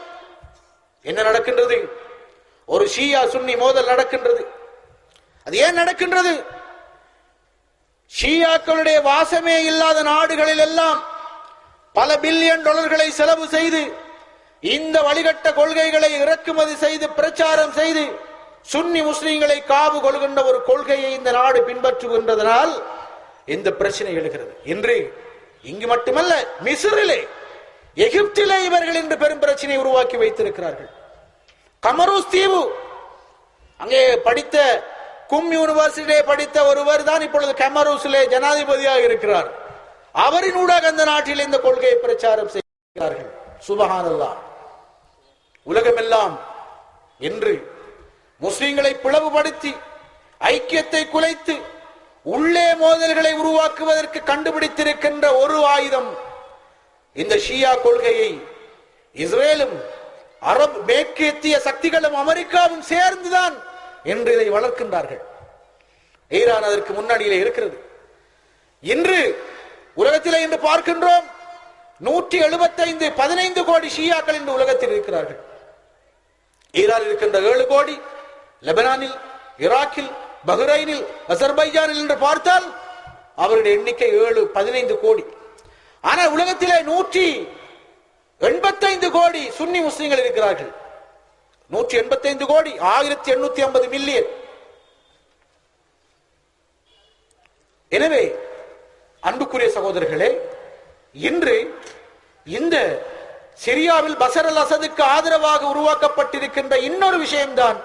என்ன நடக்கின்றது? ஒரு ஷியா சுன்னி மோதல் நடக்கின்றது. அது ஏன் நடக்கின்றது? ஷியாக்களுடைய வாசமே இல்லாத நாடுகளில் எல்லாம் பல பில்லியன் டாலர்களை செலவு செய்து இந்த வழிகட்ட கொள்கைகளை இறக்குமதி செய்து பிரச்சாரம் செய்து சுன்னி முஸ்லிம்களை காவு கொள்கின்ற ஒரு கொள்கையை இந்த நாடு பின்பற்றுகின்றதனால் இந்த பிரச்சனை எழுகிறது. இன்று இங்கு மட்டுமல்ல, மிஸ்ரிலே, எகிப்திலே இவர்கள் இன்று பெரும் பிரச்சனை உருவாக்கி வைத்திருக்கிறார்கள். கமரூஸ் தீவு, அங்கே படித்த கும் யூனிவர்சிட்டியிலே படித்த ஒருவர் தான் இப்பொழுது கமரூஸிலே ஜனாதிபதியாக இருக்கிறார். அவரின் ஊடாக அந்த நாட்டில் இந்த கொள்கையை பிரச்சாரம் செய்கிறார்கள். சுபஹானல்லாஹ். உலகமெல்லாம் என்று முஸ்லிம்களை பிளவுபடுத்தி ஐக்கியத்தை குலைத்து உள்ளே மோதல்களை உருவாக்குவதற்கு கண்டுபிடித்திருக்கின்ற ஒரு ஆயுதம் இந்த ஷியா கொள்கையை இஸ்ரேலும் அரபு மேற்கத்திய சக்திகளும் அமெரிக்காவும் சேர்ந்துதான் என்று இதை வளர்க்கின்றார்கள். ஈரான் அதற்கு முன்னணியிலே இருக்கிறது. இன்று உலகத்திலே இன்று பார்க்கின்றோம் 175 15 கோடி ஷியாக்கள் இந்த உலகத்தில் இருக்கிறார்கள். ஈரான் இருக்கின்ற 7 கோடி, லெபனானில், ஈராக்கில், பஹ்ரைனில், அசர்பைஜானில் என்று பார்த்தால் அவருடைய எண்ணிக்கை 15 கோடி. ஆனால் உலகத்திலே 185 கோடி சுன்னி முஸ்லிம்கள் இருக்கிறார்கள். 185 கோடி 1850 மில்லியன். எனவே அன்புக்குரிய சகோதரர்களே, இன்று இந்த சிரியாவில் பஷர் அல் அசதுக்கு ஆதரவாக உருவாக்கப்பட்டிருக்கின்ற இன்னொரு விஷயம்தான்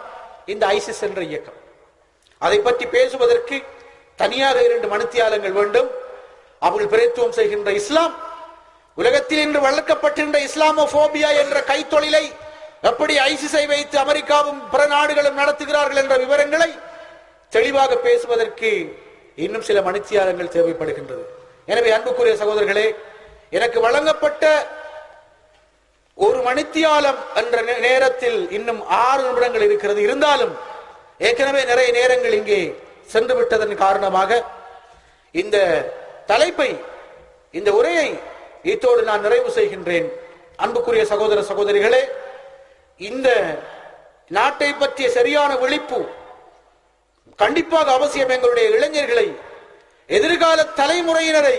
இந்த ஐசிஸ் என்ற இயக்கம். அதை பற்றி பேசுவதற்கு தனியாக 2 மணித்தியாலங்கள் வேண்டும். அவர்கள் பிரதித்துவம் செய்கின்ற இஸ்லாம், உலகத்தில் இன்று வளர்க்கப்பட்டிருந்த இஸ்லாமோபோபியா என்ற கைத்தொழிலை எப்படி ஐசிஸை வைத்து அமெரிக்காவும் பிற நாடுகளும் நடத்துகிறார்கள் என்ற விவரங்களை தெளிவாக பேசுவதற்கு இன்னும் சில மணித்தியாலங்கள் தேவைப்படுகின்றது. எனவே அன்புக்குரிய சகோதரர்களே, எனக்கு வழங்கப்பட்ட 1 மணித்தியாலம் என்ற நேரத்தில் இன்னும் 6 நிமிடங்கள் இருக்கிறது. இருந்தாலும் ஏற்கனவே நிறைய நேரங்கள் இங்கே சென்று விட்டதன் காரணமாக இந்த தலைப்பை, இந்த உரையை இத்தோடு நான் நிறைவு செய்கின்றேன். அன்புக்குரிய சகோதர சகோதரிகளே, இந்த நாட்டை பற்றிய சரியான விழிப்பு கண்டிப்பாக அவசியம். எங்களுடைய இளைஞர்களை, எதிர்கால தலைமுறையினரை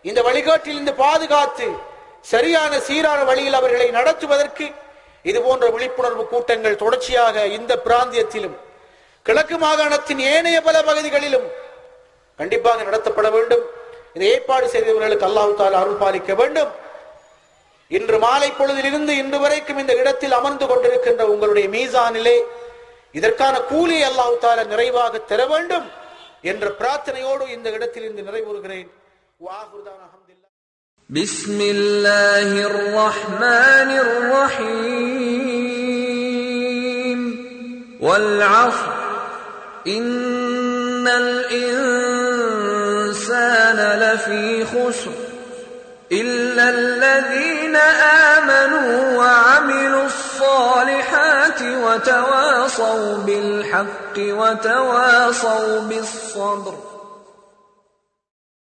இந்த வழிகாட்டில் இருந்து பாதுகாத்து சரியான சீரான வழியில் அவர்களை நடத்துவதற்கு இது போன்ற விழிப்புணர்வு கூட்டங்கள் தொடர்ச்சியாக இந்த பிராந்தியத்திலும் கிழக்கு மாகாணத்தின் ஏனைய பல பகுதிகளிலும் கண்டிப்பாக நடத்தப்பட வேண்டும். இதை ஏற்பாடு செய்தவர்களுக்கு அல்லாஹ் தஆலா அருள் பாலிக்க வேண்டும். இன்று மாலை பொழுதிலிருந்து இன்று வரைக்கும் இந்த இடத்தில் அமர்ந்து கொண்டிருக்கின்ற உங்களுடைய மீசானிலே இதற்கான கூலியை அல்லாஹ் தஆலா நிறைவாக தர வேண்டும் என்ற பிரார்த்தனையோடு இந்த இடத்தில் இருந்து நிறைவுறுகிறேன். பிஸ்மில்லாஹிர் ரஹ்மானிர் ரஹீம். வல் அஸ்ர் இன்னல் இன்சான லஃபீ குஸ்ர் إلا الذين آمنوا وعملوا الصالحات وتواصوا بالحق وتواصوا بالصبر